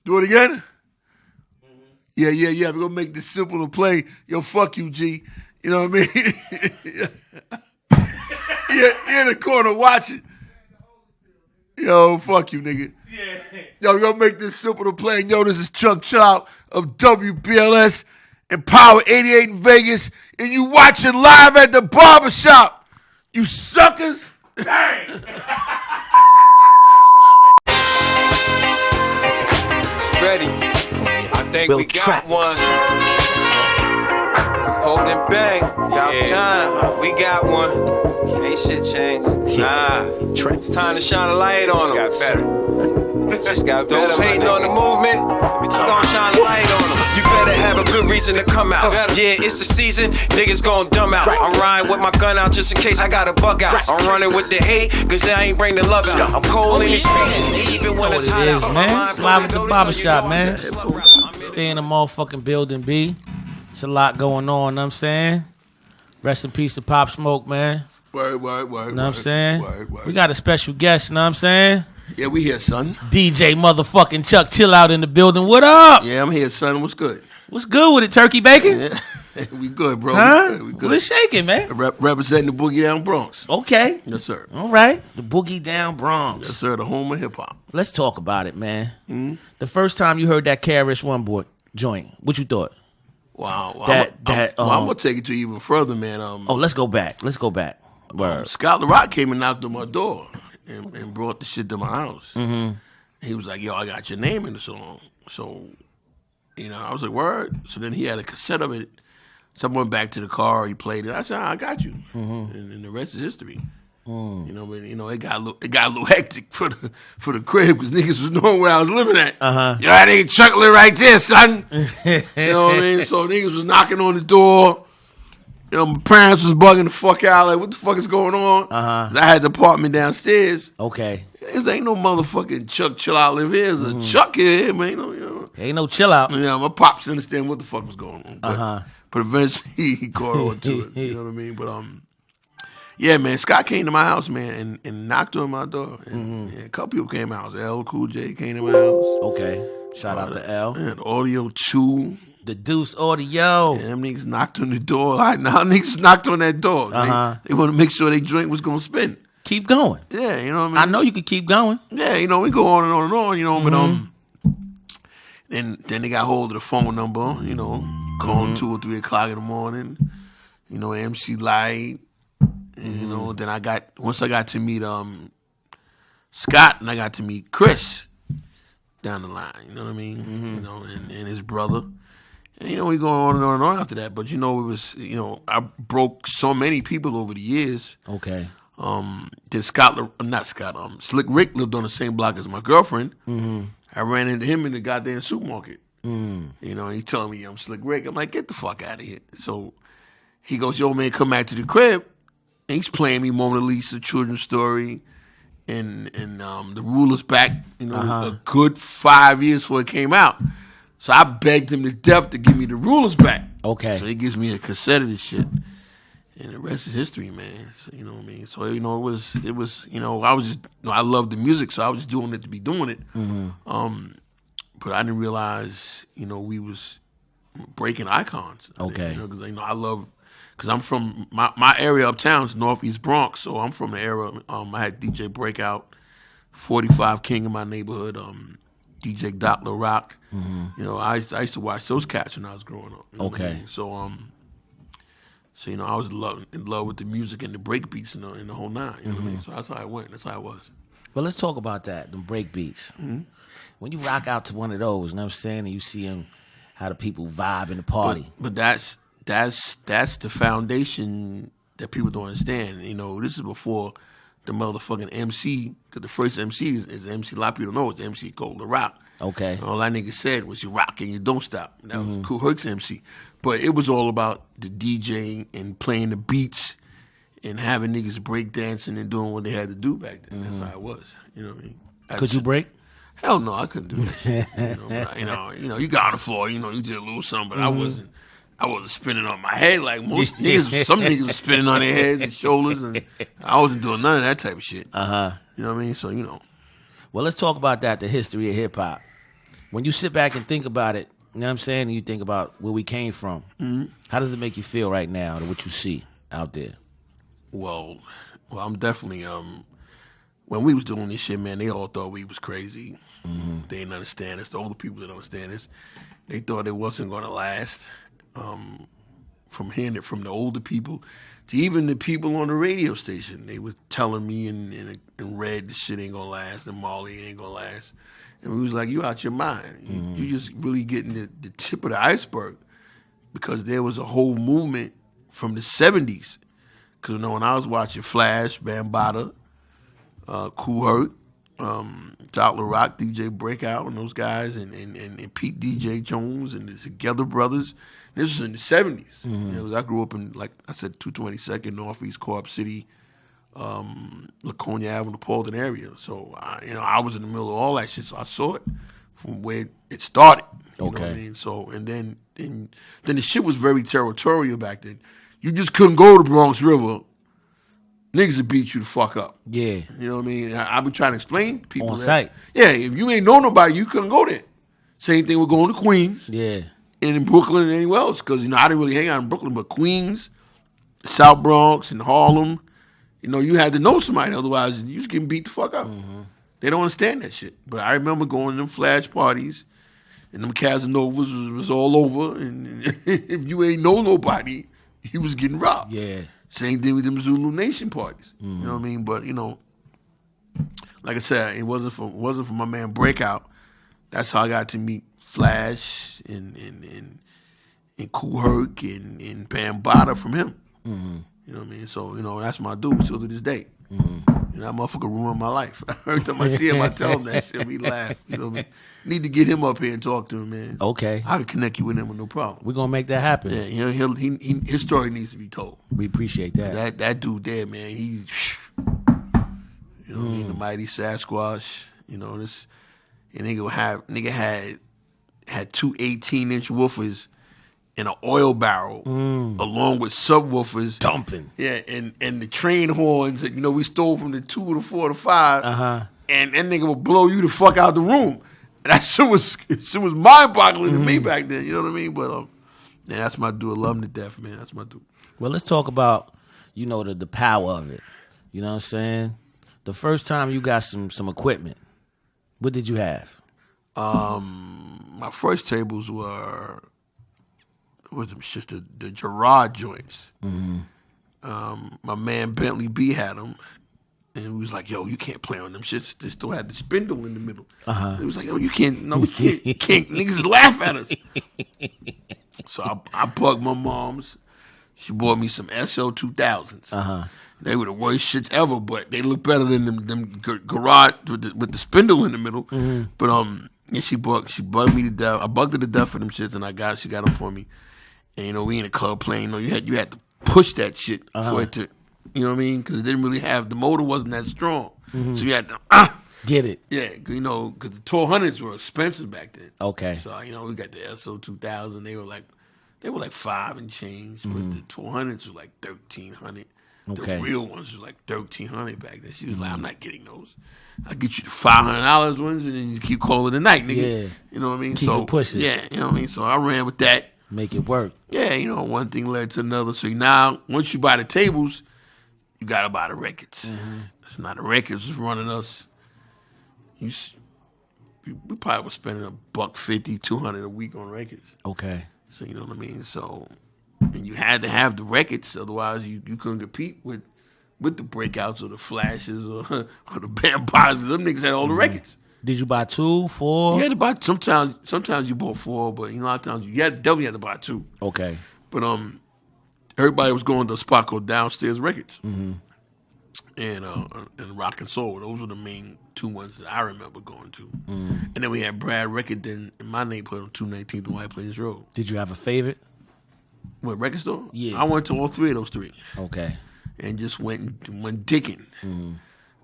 Do it again? Yeah. We're going to make this simple to play. Yo, fuck you, G. You know what I mean? You're in the corner watching. Yo, fuck you, nigga. Yeah. Yo, we're going to make this simple to play. Yo, this is Chuck Child of WBLS and Power 88 in Vegas. And you watching live at the barbershop. You suckers. Bang. Ready? I think we got one. Holding bang, got time. We got one. Ain't shit changed. Nah, it's time to shine a light on them. It's got better. It just got better. Those hating on the movement, we gon' shine a light on them. You better have a good reason to come out. Yeah, it's the season, niggas gon' dumb out. I'm riding with my gun out just in case I got a bug out. I'm running with the hate, cause I ain't bring the love out. I'm cold in the streets, even when it's hot out. Man, it's live at the barbershop, man. Stay in the motherfucking building, B. It's a lot going on, know what I'm saying? Rest in peace to Pop Smoke, man. Word. Know what I'm saying? We got a special guest, know what I'm saying? Yeah, we here, son. DJ motherfucking Chuck Chill out in the building. What up? Yeah, I'm here, son. What's good? What's good with it, turkey bacon? Yeah. We good, bro. Huh? We good. What's shaking, man? Representing the Boogie Down Bronx. Okay. Yes, sir. All right. The Boogie Down Bronx. Yes, sir. The home of hip-hop. Let's talk about it, man. Mm-hmm. The first time you heard that KRS-One boy joint, what you thought? Wow. I'm going to take it to you even further, man. Let's go back. Word. Scott LaRock came and knocked on my door and brought the shit to my house. Mm-hmm. He was like, yo, I got your name in the song. So, I was like, word. So then he had a cassette of it. So I went back to the car. He played it. I said, I got you. Mm-hmm. And the rest is history. It got a little hectic for the crib because niggas was knowing where I was living at. Yo, that nigga Chuck live right there, son. You know what I mean? So niggas was knocking on the door. My parents was bugging the fuck out, like, what the fuck is going on? I had the apartment downstairs. Okay. There ain't no motherfucking Chuck Chill Out live here. There's a Chuck here, man. Ain't no chill out. Yeah, my pops understand what the fuck was going on. But eventually he caught on to it. You know what I mean? But yeah, man, Scott came to my house, man, and knocked on my door. And, a couple people came to my house. L Cool J came to my house. Okay. Shout out to L. And Audio 2. The Deuce Audio. Yeah, them niggas knocked on the door. Now niggas knocked on that door. They want to make sure their joint was going to spin. Keep going. Yeah, you know what I mean? I know you could keep going. Yeah, we go on and on and on, but then they got hold of the phone number, calling 2 or 3 o'clock in the morning, MC Light, and, then once I got to meet Scott and I got to meet Chris down the line, you know what I mean? And his brother. And, we go on and on and on after that. But, it was, I broke so many people over the years. Okay. Slick Rick lived on the same block as my girlfriend. I ran into him in the goddamn supermarket. And he telling me I'm Slick Rick. I'm like, get the fuck out of here. So he goes, yo, man, come back to the crib. And he's playing me Mona Lisa, Children's Story, and The Ruler's Back, a good 5 years before it came out. So I begged him to death to give me The Ruler's Back. Okay. So he gives me a cassette of this shit. And the rest is history, man. So, you know what I mean? So, it was, I was just, I loved the music, so I was just doing it to be doing it. But I didn't realize, we was breaking icons. Okay. Because, I love, because I'm from, my area uptown is Northeast Bronx, so I'm from the era, I had DJ Breakout, 45 King in my neighborhood, DJ Doc LaRock. I used to watch those cats when I was growing up. Okay. I mean? So, I was in love with the music and the break beats and the whole nine. You know what I mean? So that's how I went. That's how it was. Well, let's talk about that, the break beats. When you rock out to one of those, you know what I'm saying, and you see them, how the people vibe in the party. But that's the foundation that people don't understand. This is before the motherfucking MC, because the first MC is MC. A lot of people don't know it's MC called The Rock. Okay. All that nigga said was, you rock and you don't stop. That was Kool Herc's MC. But it was all about the DJing and playing the beats and having niggas break dancing and doing what they had to do back then. That's how it was. You know what I mean? Could you break? Hell no, I couldn't do that shit. You got on the floor, you did a little something, but I wasn't spinning on my head like most niggas. Some niggas were spinning on their heads and shoulders, and I wasn't doing none of that type of shit. You know what I mean? So, Well, let's talk about that, the history of hip-hop. When you sit back and think about it, you know what I'm saying? And you think about where we came from. How does it make you feel right now to what you see out there? Well, I'm definitely when we was doing this shit, man, they all thought we was crazy. They didn't understand us. The older people didn't understand us. They thought it wasn't gonna last. From hearing it from the older people to even the people on the radio station, they were telling me in Red, the shit ain't gonna last, and Marley ain't gonna last. And we was like, you out your mind. You just really getting the tip of the iceberg, because there was a whole movement from the 70s. Because, you know, when I was watching Flash, Bambaataa, Kool Herc, Dollar Rock, DJ Breakout, and those guys, and Pete DJ Jones, and the Together Brothers, this was in the 70s. You know, I grew up in, like I said, 222nd, Northeast, Co-op City, Laconia Avenue, Paulden area. So, I was in the middle of all that shit, so I saw it from where it started. You know what I mean? So, and then the shit was very territorial back then. You just couldn't go to the Bronx River. Niggas would beat you the fuck up. Yeah. You know what I mean? I be trying to explain to people. On site. Yeah, if you ain't know nobody, you couldn't go there. Same thing with going to Queens. Yeah. And in Brooklyn and anywhere else. Because, I didn't really hang out in Brooklyn, but Queens, South Bronx, and Harlem, you had to know somebody. Otherwise, you was getting beat the fuck up. They don't understand that shit. But I remember going to them flash parties, and them Casanovas was all over. And if you ain't know nobody, you was getting robbed. Yeah. Same thing with them Zulu Nation parties. You know what I mean? But, like I said, it wasn't for my man Breakout. That's how I got to meet Flash and Kool Herc and Bambaataa from him. You know what I mean? So, that's my dude still to this day. That motherfucker ruined my life. Every time I see him, I tell him that shit. We laugh. You know what I mean? Need to get him up here and talk to him, man. Okay. I can connect you with him with no problem. We're going to make that happen. Yeah, his story needs to be told. We appreciate that. That dude there, man, he, what I mean, the mighty Sasquatch, this, and nigga had two 18-inch woofers in an oil barrel, along with subwoofers. Dumping. Yeah, and the train horns that, we stole from the 2, the 4, the 5. And that nigga would blow you the fuck out the room. And that shit was mind-boggling to me back then, you know what I mean? But, that's my dude. I love him to death, man. That's my dude. Well, let's talk about, the power of it. You know what I'm saying? The first time you got some equipment, what did you have? My first tables were just the Gerard joints. My man Bentley B had them, and he was like, "Yo, you can't play on them shits. They still had the spindle in the middle." He was like, "Oh, you can't. No, we can't. You can't. Niggas laugh at us." So I bugged my mom's. She bought me some SO 2000s. They were the worst shits ever, but they look better than them garage with the spindle in the middle. But yeah, she bugged me to death. I bugged her to death for them shits, and she got them for me. And we in the club playing. You had to push that shit for it to, you know what I mean? Because it didn't really have, the motor wasn't that strong, so you had to get it. Yeah, because the 1200s were expensive back then. Okay. So we got the SO 2000. They were like 5 and change, but the 1200s were like 1300. Okay. The real ones were like 1300 back then. She was like, "I'm not getting those. I'll get you the $500 ones, and then you keep calling it a night, nigga." Yeah. You know what I mean? Keep it pushing. Yeah, you know what I mean? So I ran with that. Make it work. Yeah, one thing led to another. So now, once you buy the tables, you got to buy the records. It's not the records that's running us. We probably were spending $150, $200 a week on records. Okay. So you know what I mean? So, and you had to have the records, otherwise you couldn't compete with the breakouts or the flashes or the Bambaatas. Them niggas had all the records. Did you buy 2, 4? You had to buy, sometimes you bought 4, but a lot of times you definitely had to buy 2. Okay. But everybody was going to a spot called Downstairs Records. And Rock and Soul. Those were the main 2 ones that I remember going to. And then we had Brad Record in my neighborhood on 219th and White Plains Road. Did you have a favorite? What, record store? Yeah. I went to all 3 of those 3. Okay. And just went dicking.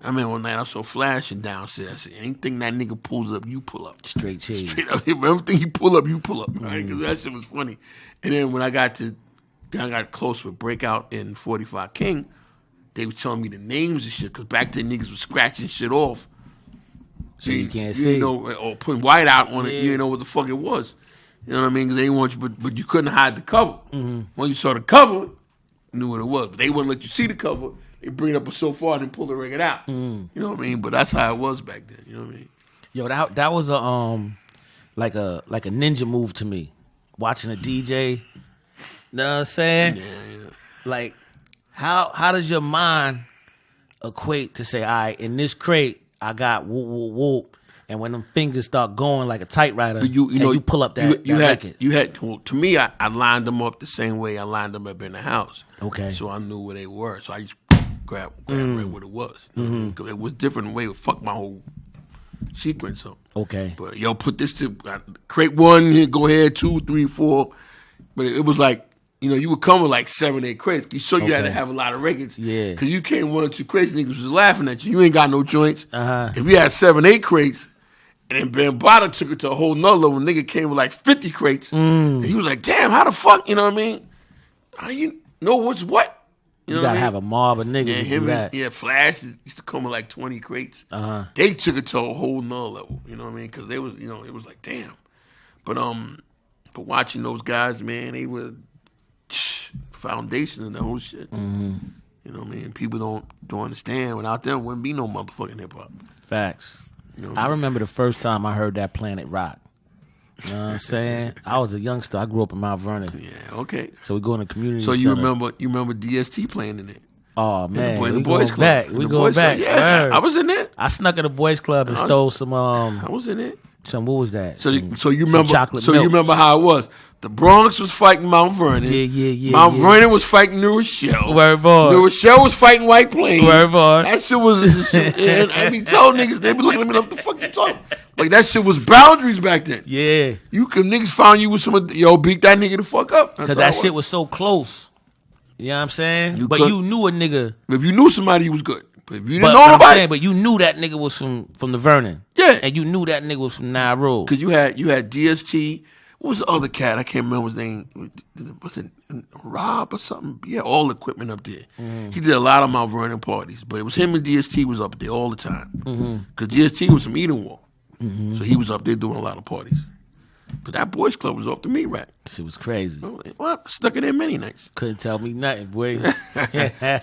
I mean, one night I saw flashing downstairs. I said, anything that nigga pulls up, you pull up. Straight cheese. Everything he pull up, you pull up. Right? Because that shit was funny. And then when I got close with Breakout and 45 King, they were telling me the names and shit. Because back then niggas was scratching shit off So you can't see. Or putting white out on it, you didn't know what the fuck it was. You know what I mean? Because they didn't want you, but you couldn't hide the cover. When you saw the cover, you knew what it was. But they wouldn't let you see the cover. They bring it up so far and pull the record out. You know what I mean? But that's how it was back then. You know what I mean? Yo, that was a like a ninja move to me. Watching a DJ. Know what I'm saying? Yeah. Like, how does your mind equate to say, all right, in this crate, I got whoop, whoop, whoop, and when them fingers start going like a typewriter, you pull up that record. Well, to me, I lined them up the same way I lined them up in the house. Okay. So I knew where they were. So I just grab right what it was. Because it was different way. It fucked my whole sequence up. Okay. But put this to crate 1, here, go ahead, 2, 3, 4. But it was like, you would come with like 7, 8 crates. You had to have a lot of records. Yeah. Because you came 1 or 2 crates, niggas was laughing at you. You ain't got no joints. Uh-huh. If you had 7, 8 crates, and then Bambaataa took it to a whole nother level, nigga came with like 50 crates. And he was like, damn, how the fuck, you know what I mean? How you know what's what? You gotta have a mob of niggas to do that. Yeah, Flash used to come with like 20 crates. They took it to a whole nother level, you know what I mean? Because they was, it was like, damn. But watching those guys, man, they were foundation of the whole shit. You know what I mean? People don't understand. Without them, wouldn't be no motherfucking hip hop. Facts. You know I remember the first time I heard that Planet Rock. You know what I'm saying? I was a youngster. I grew up in Mount Vernon. Yeah, okay. So we go in the community So center. you remember DST playing in it? Oh man, in the we boys going club. back. We going back. Yeah, I was in it. I snuck in the boys club and stole some. I was in it. What was that? So you remember? Chocolate So milk. you remember how it was? The Bronx was fighting Mount Vernon. Yeah. Mount Vernon was fighting New Rochelle. Word boy. New Rochelle was fighting White Plains. Word boy. That shit was. And I be telling niggas, they be looking at me like, the fuck you talking? Like that shit was boundaries back then. Yeah. Niggas found you with some, beat that nigga the fuck up. Because that shit was so close. You know what I'm saying? You knew a nigga. If you knew somebody, he was good. But if you didn't know I'm nobody, saying, but you knew that nigga was from the Vernon. Yeah. And you knew that nigga was from Nauru. because you had DST. What was the other cat? I can't remember his name. Was it Rob or something? Yeah, all the equipment up there. He did a lot of Mount Vernon parties, but it was him and DST was up there all the time. Because DST was from Edenwald, so he was up there doing a lot of parties. But that boys club was off the meat rack. Shit was crazy. Well, stuck it in many nights. Couldn't tell me nothing, boy.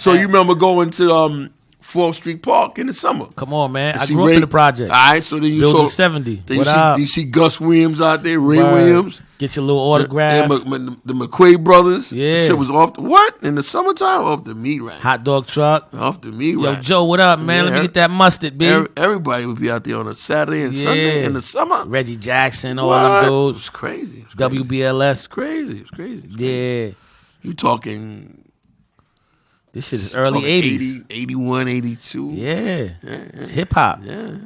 So you remember going to 4th Street Park in the summer? Come on, man. I grew up in the project. All right, so then you Building saw 70. Then What up? you see Gus Williams out there, Ray Word. Williams. Get your little autograph. The McQuaid brothers. Yeah. Shit was off the, what? In the summertime? Off the meat rack. Hot dog truck. Off the meat Yo, rack. Joe, what up, man? Yeah, Let me get that mustard, B. Everybody would be out there on a Saturday and Sunday in the summer. Reggie Jackson, all What? them It dudes. was crazy. It was crazy. WBLS. It's crazy. It's crazy. It's crazy. Yeah. You talking This shit is early 80s. 81, 82. Yeah. It's hip hop. Yeah.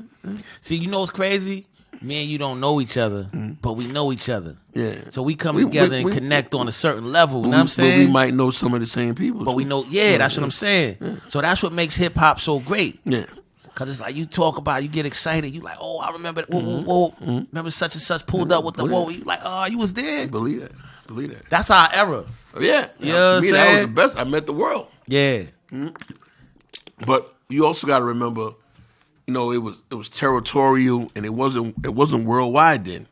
See, you know what's crazy? Me and you don't know each other, but we know each other. Yeah. So we come together and connect on a certain level. You know what I'm But saying? we might know some of the same people. But we know, that's what I'm saying. Yeah. So that's what makes hip hop so great. Yeah. Cause it's like you talk about it, you get excited. You like, oh, I remember that. Whoa. Remember such and such pulled up with the whoa. You like, oh, you was there. Believe that. That's our era. Yeah. You know what I'm to me, that was saying? the best. I met the world. Yeah. But you also got to remember, it was territorial and it wasn't worldwide then.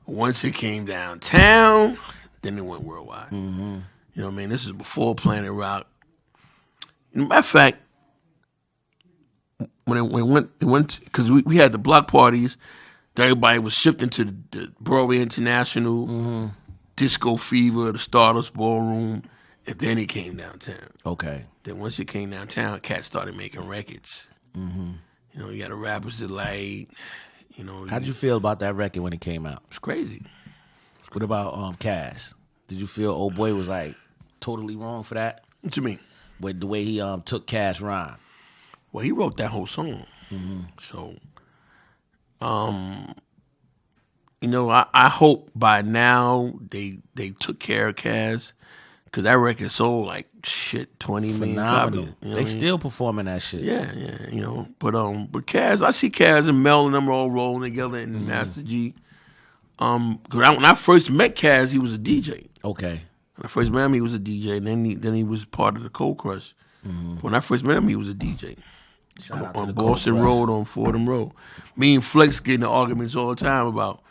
Once it came downtown, then it went worldwide. You know what I mean? This is before Planet Rock. Matter of fact, when it went because we had the block parties, everybody was shifting to the Broadway International, Disco Fever, the Stardust Ballroom, and then it came downtown. Okay. Then once it came downtown, cats started making records. You got a Rapper's Delight. How'd you feel about that record when it came out? It's crazy. What about Cass? Did you feel old boy was like totally wrong for that? What you mean? With the way he took Cass rhyme. Well, he wrote that whole song. So, I hope by now they took care of Cass because that record sold like 20 million Phenomenal. copies. They still performing that shit. Yeah. But Cass, I see Cass and Mel and them all rolling together in Master G. When I first met Cass, he was a DJ. Okay. When I first met him, he was a DJ, and then he was part of the Cold Crush. When I first met him, he was a DJ. Shout out to on the Boston Cold Road, on Fordham Road. Me and Flex get into arguments all the time about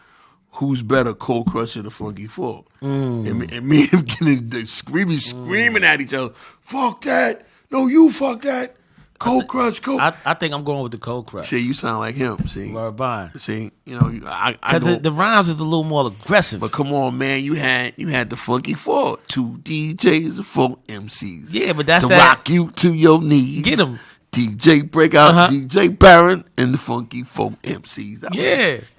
who's better, Cold Crush or the Funky Four. And me and him getting screaming at each other. Fuck that! No, you fuck that! Cold Crush, Cold. I think I'm going with the Cold Crush. See, you sound like him. See, Word bond. See, you know, I go, the rhymes is a little more aggressive. But come on, man, you had the Funky Four, 2 DJs, 4 MCs. Yeah, but that's to that. rock you to your knees. Get them. DJ Breakout, DJ Barron, and the Funky 4 MCs.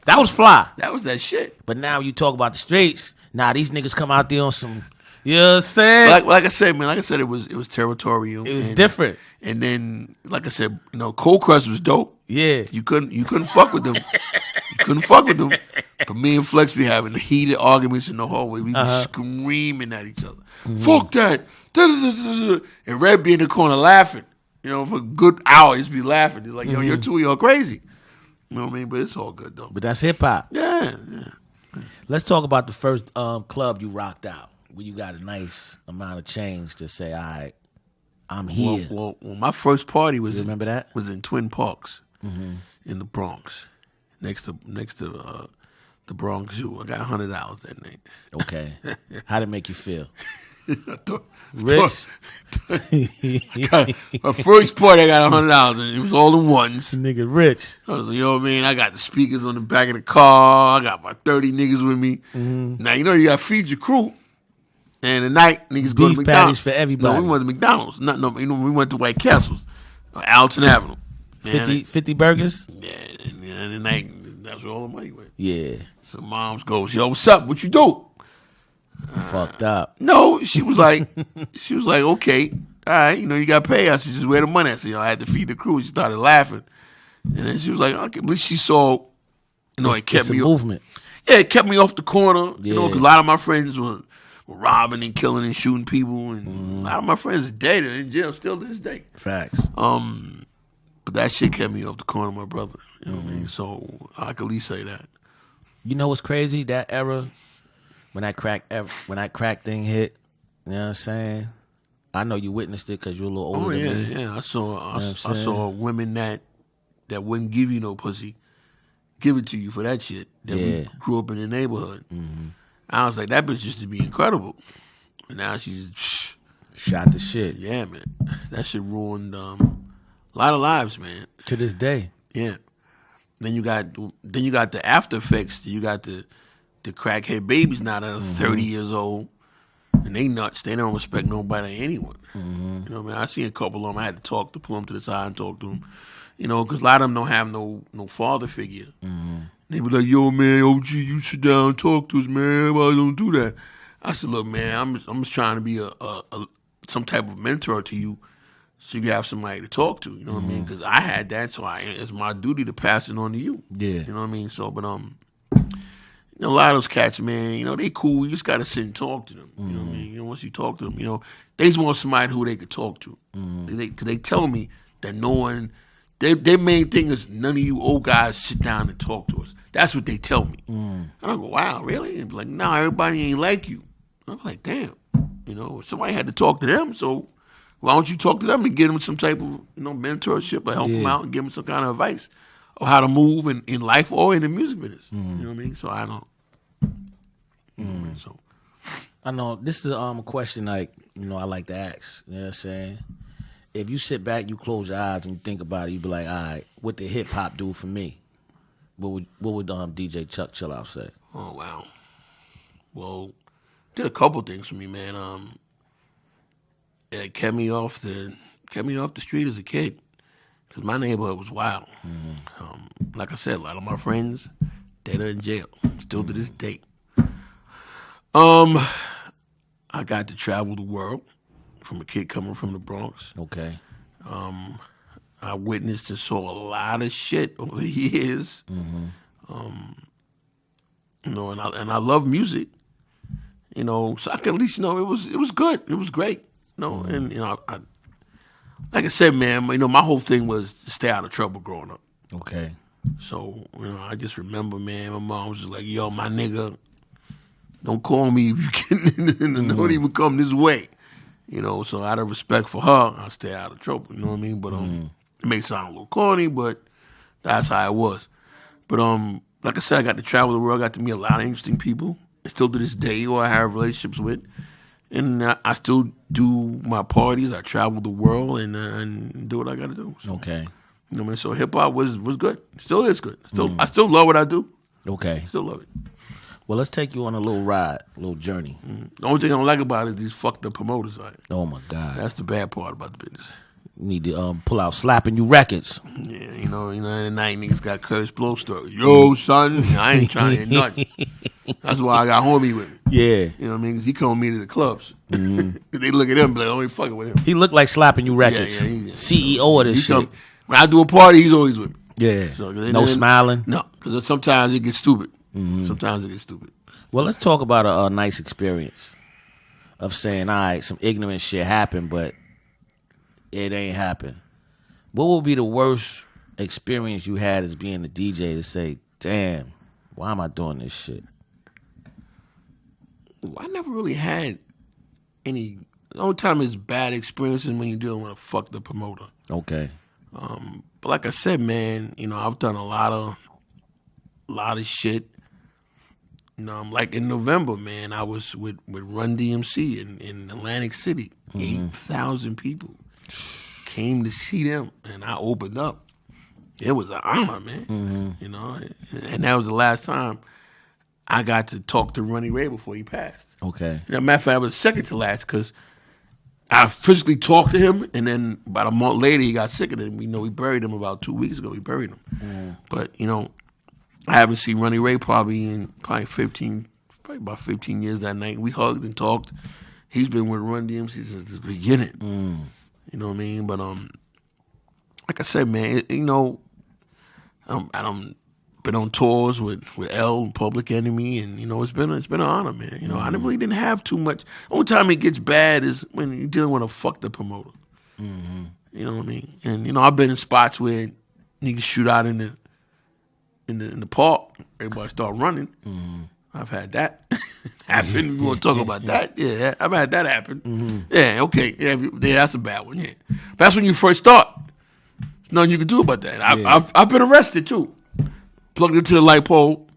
That was fly. That was that shit. But now you talk about the streets. Now these niggas come out there on some. You know what I'm saying? Like I said, man. Like I said, it was territorial. It was different. And then, like I said, you know, Cold Crush was dope. Yeah, you couldn't fuck with them. You couldn't fuck with them. But me and Flex be having heated arguments in the hallway. We be screaming at each other. Fuck that. And Red be in the corner laughing. You know, for a good hour, he'd be laughing. He's like, yo, you're two of y'all crazy. You know what I mean? But it's all good though. But that's hip hop. Yeah. Let's talk about the first club you rocked out, where you got a nice amount of change to say, all right, I'm here. Well, my first party was remember that? Was in Twin Parks in the Bronx, next to the Bronx Zoo. I got $100 that night. Okay, how'd it make you feel? Rich. My first party, I got $100, and it was all in ones. Nigga, rich. I was like, yo, man, I got the speakers on the back of the car. I got my 30 niggas with me. Now you know you got to feed your crew. And at night, niggas go to Beef McDonald's. patties for everybody. No, we went to McDonald's. We went to White Castles, Alton Avenue. 50 burgers? Yeah, and at night, that's where all the money went. Yeah. So moms goes, yo, what's up? What you do? Fucked up. No, she was like, okay, all right, you know, you got to pay. I said, just where the money? I said, I had to feed the crew. She started laughing. And then she was like, okay, at least she saw, you know, it kept me movement. Yeah, it kept me off the corner, you know, because a lot of my friends were robbing and killing and shooting people, and a lot of my friends are dead and in jail still to this day. Facts. But that shit kept me off the corner, my brother. You know what I mean? So I could at least say that. You know what's crazy? That era, when that crack thing hit, you know what I'm saying? I know you witnessed it because you're a little older than me. Yeah. I saw women that wouldn't give you no pussy, give it to you for that shit. That grew up in the neighborhood. I was like, that bitch used to be incredible. And now she's shot the shit. Yeah, man. That shit ruined a lot of lives, man. To this day. Yeah. Then you got the after effects. You got the crackhead babies now that are 30 years old, and they nuts. They don't respect nobody or anyone. You know what I mean? I see a couple of them. I had to pull them to the side and talk to them. You know, because a lot of them don't have no father figure. They be like, yo, man, OG, you sit down and talk to us, man. Why don't do that? I said, look, man, I'm just trying to be some type of mentor to you, so you have somebody to talk to. You know what I mean? Because I had that, so it's my duty to pass it on to you. Yeah. You know what I mean? So, but you know, a lot of those cats, man, you know, they cool. You just got to sit and talk to them. You know what I mean? You know, once you talk to them, you know, they just want somebody who they could talk to. Because they tell me that no one, their main thing is none of you old guys sit down and talk to us. That's what they tell me. And I go, wow, really? And be like, nah, everybody ain't like you. I'm like, damn. You know, somebody had to talk to them, so why don't you talk to them and give them some type of, you know, mentorship or help them out and give them some kind of advice of how to move in life or in the music business. You know what I mean? So I don't. So I know this is a question like, you know, I like to ask. You know what I'm saying? If you sit back, you close your eyes and you think about it, you be like, all right, what did hip hop do for me? What would DJ Chuck Chill Out say? Oh wow. Well, did a couple things for me, man. It kept me off the street as a kid, because my neighborhood was wild. Like I said, a lot of my friends dead or in jail, still to this day. I got to travel the world from a kid coming from the Bronx. Okay. I witnessed and saw a lot of shit over the years. You know, and I love music. You know, so I could at least, you know, it was good. It was great. You know, and you know, I like I said, man, you know, my whole thing was to stay out of trouble growing up. Okay. So, you know, I just remember, man, my mom was just like, yo, my nigga, don't call me if you can, don't even come this way. You know, so out of respect for her, I stay out of trouble. You know what I mean? But It may sound a little corny, but that's how it was. But like I said, I got to travel the world. I got to meet a lot of interesting people. And still to this day, who I have relationships with. And I still do my parties. I travel the world and do what I got to do. So, okay. You know what I mean? So hip hop was good. Still is good. I still love what I do. Okay. Still love it. Well, let's take you on a little ride, a little journey. The only thing I don't like about it is these fucked up promoters. Like, oh my God. That's the bad part about the business. You need to pull out Slapping You Records. Yeah, you know, the night niggas got Curtis Blow stories. Yo, son, I ain't trying to hear nothing. That's why I got homie with me. Yeah. You know what I mean? Because he come with me to the clubs. They look at him and be like, oh, ain't fucking with him. He look like Slapping You Records. Yeah. CEO of this shit. When I do a party, he's always with me. Yeah. So, no smiling? No, because sometimes it gets stupid. Sometimes it gets stupid. Well, let's talk about a nice experience of saying, all right, some ignorant shit happened, but it ain't happened. What would be the worst experience you had as being a DJ to say, damn, why am I doing this shit? I never really had any. The only time it's bad experiences when you're dealing with a fucked up promoter. Okay. But like I said, man, you know, I've done a lot of shit. You know, like in November, man, I was with Run DMC in Atlantic City. 8,000 people came to see them, and I opened up. It was an honor, man. You know, and that was the last time I got to talk to Ronnie Ray before he passed. Okay. As a matter of fact, I was second to last because I physically talked to him, and then about a month later, he got sick of it. We buried him about 2 weeks ago. We buried him. But, you know, I haven't seen Ronnie Ray probably about 15 years that night. We hugged and talked. He's been with Run DMC since the beginning. You know what I mean? But like I said, man, you know, I don't been on tours with L and Public Enemy, and you know, it's been an honor, man. You know, I really didn't have too much. Only time it gets bad is when you're dealing with a fucked up promoter. You know what I mean? And you know, I've been in spots where niggas shoot out in the park. Everybody start running. I've had that happen. We want to talk about that? Yeah, I've had that happen. Yeah, okay. Yeah, that's a bad one. Yeah, but that's when you first start. There's nothing you can do about that. I've been arrested too. Plugged into the light pole.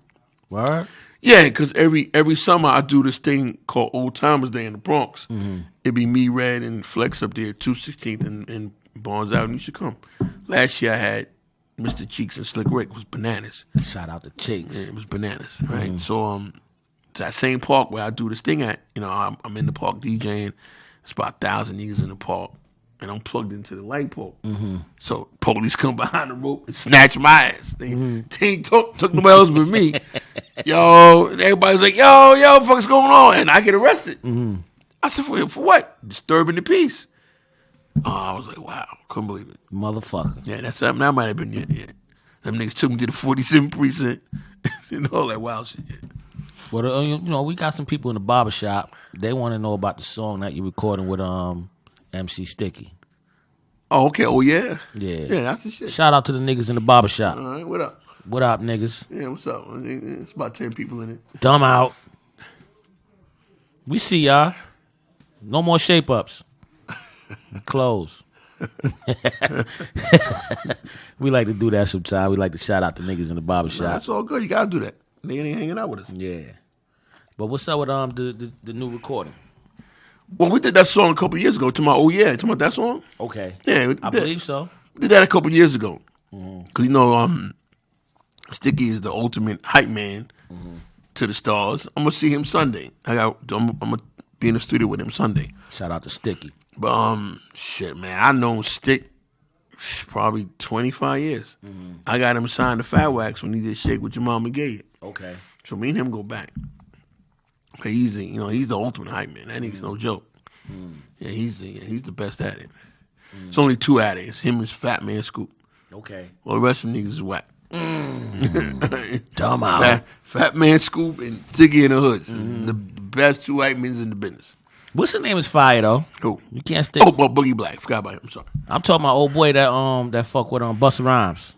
What? Yeah, because every summer I do this thing called Old Timers Day in the Bronx. It'd be me, Red, and Flex up there, 216th and Barnes Avenue. You should come. Last year I had Mr. Cheeks and Slick Rick. It was bananas. Shout out to Cheeks. Yeah, it was bananas, right? So that same park where I do this thing at, you know, I'm in the park DJing. It's about 1,000 niggas in the park. And I'm plugged into the light pole. So police come behind the rope and snatch my ass. They took nobody else but me. Yo, and everybody's like, yo, what the fuck's going on? And I get arrested. I said, for what? Disturbing the peace. Oh, I was like, wow, couldn't believe it. Motherfucker. Yeah, that might have been it. Yeah. Them niggas took me to the 47th precinct. You know, all that wild shit. Yeah. Well, you know, we got some people in the barbershop. They want to know about the song that you're recording with MC Sticky. Oh, okay. Oh, yeah. Yeah. Yeah, that's the shit. Shout out to the niggas in the barbershop. All right, what up? What up, niggas? Yeah, what's up? It's about 10 people in it. Dumb out. We see y'all. No more shape-ups. Close. We like to do that sometimes. We like to shout out the niggas in the barbershop. Nah, that's all good. You got to do that. Nigga ain't hanging out with us. Yeah. But what's up with the new recording? Well, we did that song a couple years ago. To my about that song? Okay. Yeah, I believe so. We did that a couple years ago. Because, you know, Sticky is the ultimate hype man to the stars. I'm going to see him Sunday. I'm going to be in the studio with him Sunday. Shout out to Sticky. But, shit, man, I known Stick probably 25 years. I got him signed to Fat Wax when he did Shake With Your Mama Gay. Okay. So me and him go back. But he's the ultimate hype man. That nigga's no joke. Yeah, he's the best at it. It's only two at it. It's him and Fat Man Scoop. Okay. Well, the rest of them niggas is whack. Dumb out. Fat Man Scoop and Ziggy in the Hoods. The best two hype men in the business. What's the name is fire though? Who? You can't stick. Oh, Boogie Black. Forgot about him. I'm sorry. I'm talking about old boy that fuck with Busta Rhymes.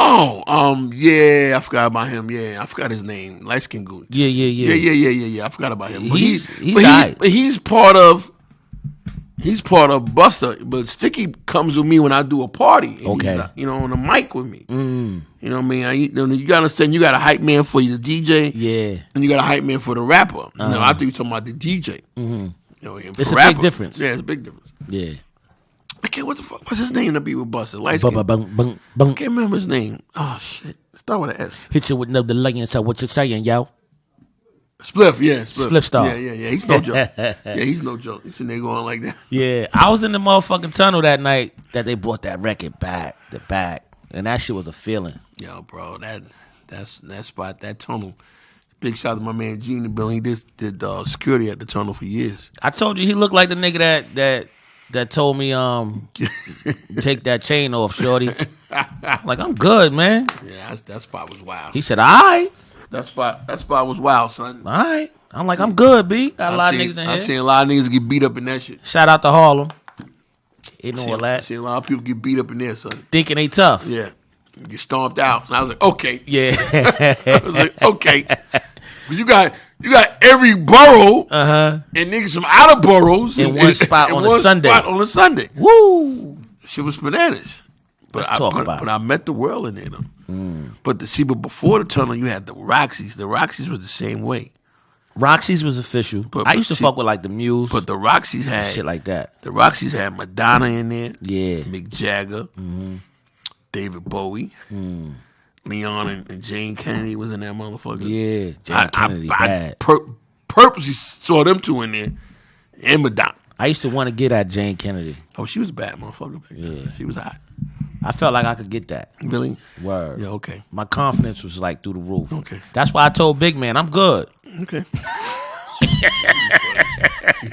Oh, yeah, I forgot about him. Yeah, I forgot his name. Light skin goon. Yeah. Yeah. I forgot about him. But He's he's part of He's part of Busta, but Sticky comes with me when I do a party. Okay. He's, on the mic with me. You know what I mean? You got to understand, you got a hype man for the DJ. Yeah. And you got a hype man for the rapper. I think you're talking about the DJ. It's a big difference. Yeah, it's a big difference. Yeah. I can't, what's his name to be with Busta? I can't remember his name. Oh, shit. Start with an S. Hit you with another laying, so what you saying, yo? Spliff, yeah. Spliff star. Yeah. He's no joke. He's no joke. He's in there going like that. Yeah. I was in the motherfucking tunnel that night that they brought that record back, and that shit was a feeling. Yo, bro, that spot, that tunnel. Big shout out to my man Gene and Bill. He did security at the tunnel for years. I told you he looked like the nigga that told me take that chain off, shorty. Like, I'm good, man. Yeah, that spot was wild. He said, all right. That spot was wild, son. All right. I'm like, I'm good, B. Got a lot of niggas in here. I seen a lot of niggas get beat up in that shit. Shout out to Harlem. You know what that? I seen a lot of people get beat up in there, son. Thinking they tough. Yeah. Get stomped out. And I was like, okay. Yeah. I was like, okay. But you got every borough and niggas from out of boroughs in one spot on a Sunday. Woo! Shit was bananas. But Let's talk about it. But I met the world in there, though. But before the tunnel, you had the Roxy's. The Roxy's was the same way. Roxy's was official. I used to fuck with like the Muse. But the Roxy's had shit like that. The Roxy's had Madonna in there. Yeah. Mick Jagger. David Bowie. Leon and Jane Kennedy was in that motherfucker. Yeah, Jane Kennedy bad. I purposely saw them two in there. And Madonna. I used to want to get at Jane Kennedy. Oh, she was a bad motherfucker. Yeah. She was hot. I felt like I could get that. Really? Word. Yeah, okay. My confidence was like through the roof. Okay. That's why I told Big Man, I'm good. Okay.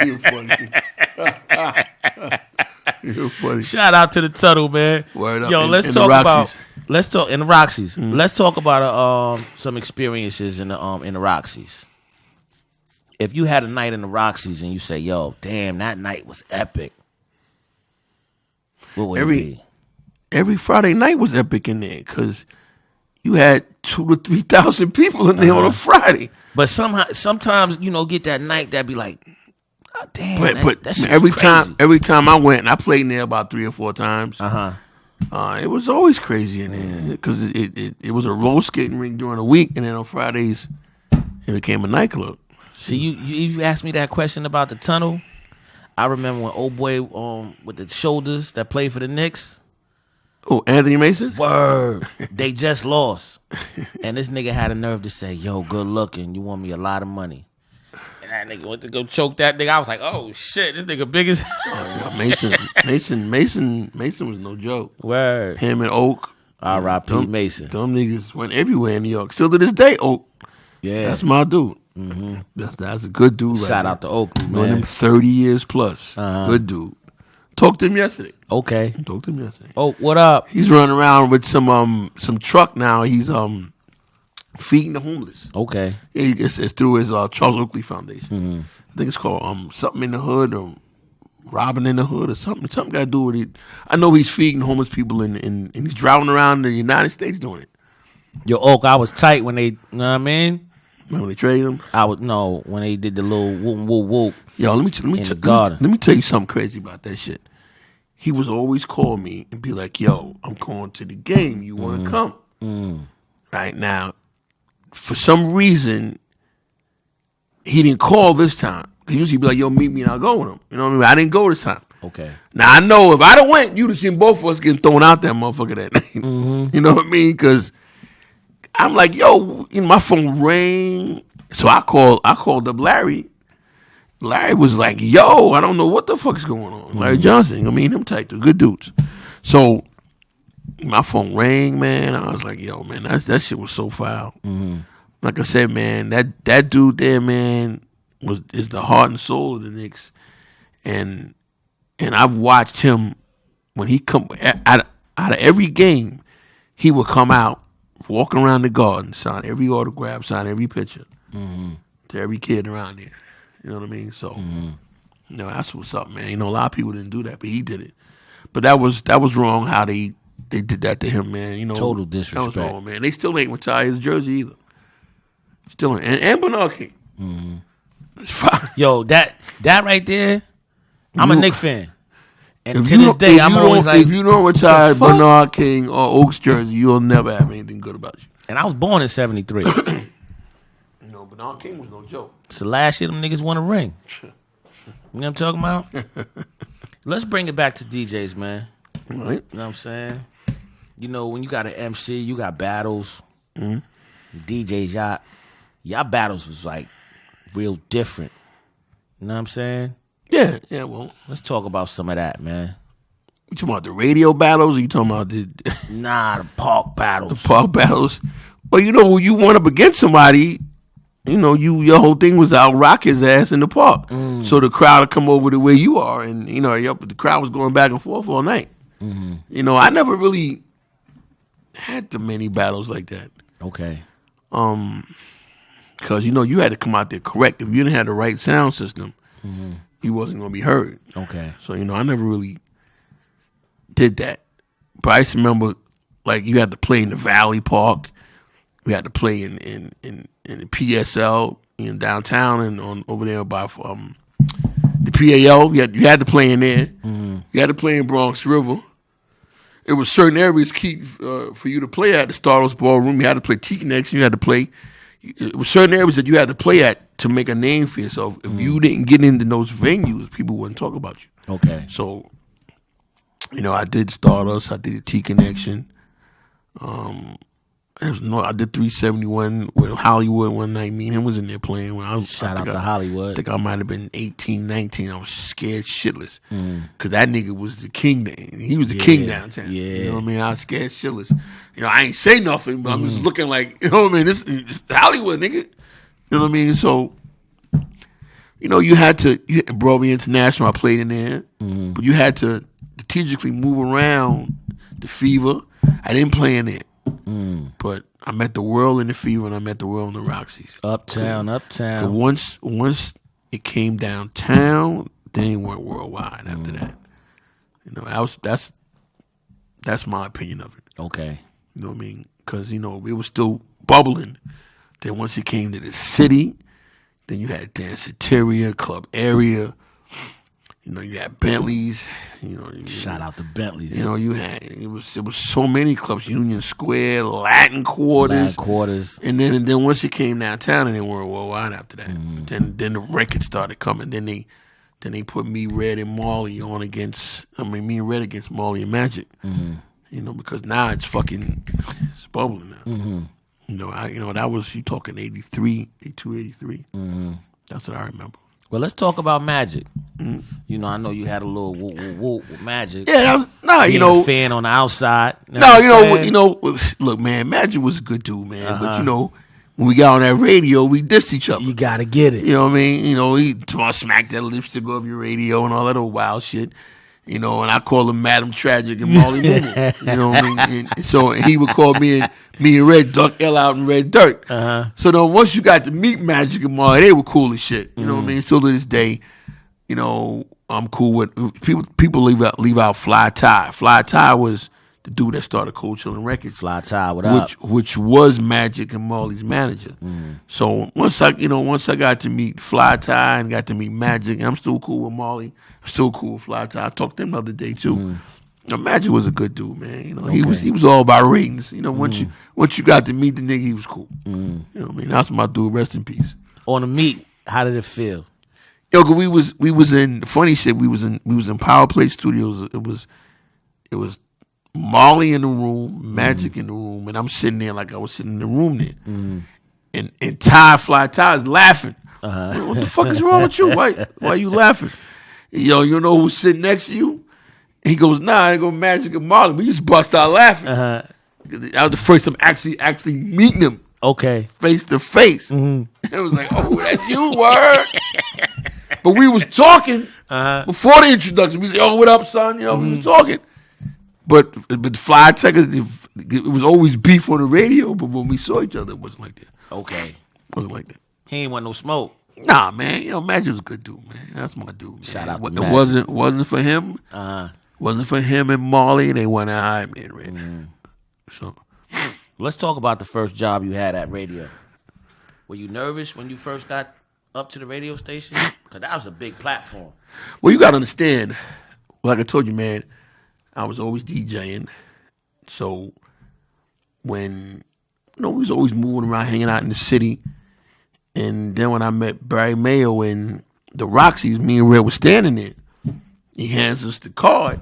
You're funny. You're funny. Shout out to the tunnel, man. Word up. Yo, let's talk about in the Roxy's. Let's talk about some experiences in the Roxy's. If you had a night in the Roxy's and you say, yo, damn, that night was epic. What would it be? Every Friday night was epic in there because you had 2,000 to 3,000 people in there on a Friday. But sometimes get that night that be like, oh, damn. But every time I went, and I played in there about 3 or 4 times. It was always crazy in there because it was a roller skating rink during the week, and then on Fridays it became a nightclub. See, you asked me that question about the tunnel. I remember when old boy with the shoulders that played for the Knicks. Oh, Anthony Mason? Word. They just lost. And this nigga had a nerve to say, yo, good looking. You want me a lot of money. And that nigga went to go choke that nigga. I was like, oh, shit. This nigga big as Mason was no joke. Word. Him and Oak. R.I.P. Mason. Them niggas went everywhere in New York. Still to this day, Oak. Yeah. That's my dude. Mm-hmm. That's a good dude right Shout there. out to Oak, man. Known him 30 years plus. Good dude. Talked to him yesterday. Okay. Talked to him yesterday. Oh, what up? He's running around with some truck now. He's feeding the homeless. Okay. Yeah, it's through his Charles Oakley Foundation. I think it's called something in the hood or robbing in the hood or something. Something got to do with it. I know he's feeding homeless people and he's driving around the United States doing it. Yo, Oak, I was tight when they, you know what I mean? When they traded him? When they did the little whoop, whoop, whoop. Yo, let me tell you something crazy about that shit. He was always call me and be like, yo, I'm going to the game. You want to come? Right now, for some reason, he didn't call this time. He usually be like, yo, meet me and I'll go with him. You know what I mean? I didn't go this time. Okay. Now, I know if I'd have went, you'd have seen both of us getting thrown out that motherfucker that night. You know what I mean? Because I'm like, yo, my phone rang. So I called up Larry. Larry was like, yo, I don't know what the fuck is going on. Larry Johnson, him tight, they're good dudes. So my phone rang, man. I was like, yo, man, that shit was so foul. Like I said, man, that dude there, man, is the heart and soul of the Knicks. And I've watched him when he come out of every game, he would come out, walk around the garden, sign every autograph, sign every picture to every kid around there. You know what I mean? So, that's what's up, man. A lot of people didn't do that, but he did it. But that was wrong how they did that to him, man. Total disrespect. That was wrong, man. They still ain't retired his jersey either. Still ain't. And Bernard King. Yo, that right there, I'm a Knicks fan. And to this day, I'm always like, if you don't retire Bernard King or Oaks jersey, you'll never have anything good about you. And I was born in 73. Bernard King was no joke. It's the last year them niggas won a ring. You know what I'm talking about? Let's bring it back to DJs, man. Right. You know what I'm saying? You know, when you got an MC, you got battles. DJs, y'all battles was like real different. You know what I'm saying? Yeah, well. Let's talk about some of that, man. You talking about the radio battles or you talking about the... Nah, the park battles. The park battles. Well, when you went up against somebody, your whole thing was out rock his ass in the park. So the crowd would come over to where you are and, the crowd was going back and forth all night. I never really had too many battles like that. Okay. Because, you had to come out there correct. If you didn't have the right sound system, you wasn't going to be heard. Okay. So, I never really did that. But I used to remember, like, you had to play in the Valley Park. We had to play in the PSL in downtown and over there by the PAL. You had to play in there. You had to play in Bronx River. It was certain areas key for you to play at the Stardust Ballroom. You had to play T-Connection. You had to play. It was certain areas that you had to play at to make a name for yourself. If you didn't get into those venues, people wouldn't talk about you. Okay. So, I did Stardust. I did T-Connection. I did 371 with Hollywood one night. Me and him was in there playing. Shout out to Hollywood. I think I might have been 18, 19. I was scared shitless. Because that nigga was the king. He was the king downtown. Yeah. You know what I mean? I was scared shitless. I ain't say nothing, but I was looking like, you know what I mean? This Hollywood, nigga. You know what I mean? So, you had Broadway International, I played in there. But you had to strategically move around the Fever. I didn't play in there. But I met the world in the Fever and I met the world in the Roxy's. Uptown. Once it came downtown, then it went worldwide after that. That's my opinion of it. Okay. You know what I mean? Because, it was still bubbling. Then once it came to the city, then you had Danceteria, Club Area. You had Bentleys. Shout out to Bentleys. You had it was so many clubs. Union Square, Latin Quarters. And then once it came downtown, and then went worldwide after that. Then the records started coming. Then they put Me, Red, and Marley on against. Me and Red against Marley and Magic. Because now it's bubbling now. That was you talking 83, 82, 83. That's what I remember. Well, let's talk about Magic. I know you had a little whoop with Magic. Yeah, a fan on the outside. Look, man, Magic was a good dude, man. But when we got on that radio, we dissed each other. You gotta get it. You know what I mean? He smacked that lipstick off your radio and all that old wild shit. And I call him Madam Tragic and Molly Moo. You know what I mean? And he would call me and Red Duck L out in Red Dirt. So then once you got to meet Magic and Molly, they were cool as shit. You know what I mean? Still to this day, I'm cool with people leave out Fly Ty. Fly Ty was the dude that started Cold Chillin' Records. Fly Ty, what up? Which was Magic and Molly's manager. So once I got to meet Fly Ty and got to meet Magic, I'm still cool with Molly. I'm still cool with Fly Ty. I talked to him the other day too. Magic was a good dude, man. He was all about ratings. Once you got to meet the nigga, he was cool. You know what I mean? That's my dude. Rest in peace. On the meet, how did it feel? Yo, we was in funny shit. We was in Power Play Studios. It was Molly in the room, Magic in the room, and I'm sitting there like I was sitting in the room there. And Fly Ty is laughing. What the fuck is wrong with you? Why are you laughing? You know who's sitting next to you? He goes, nah, I go Magic and Molly. We just bust out laughing. That was the first time actually meeting him. Okay. Face to face. It was like, oh, that's you, word. But we was talking before the introduction. We said, oh, what up, son? We was talking. But Fly Tech, it was always beef on the radio, but when we saw each other, it wasn't like that. Okay. It wasn't like that. He ain't want no smoke. Nah, man. Magic was a good dude, man. That's my dude, man. Shout out to Magic. It wasn't for him. Wasn't for him and Molly. They went out, man, right now. So, let's talk about the first job you had at radio. Were you nervous when you first got up to the radio station? Because that was a big platform. Well, you got to understand, like I told you, man, I was always DJing. So when, we was always moving around, hanging out in the city. And then when I met Barry Mayo and the Roxys, me and Red was standing there. He hands us the card.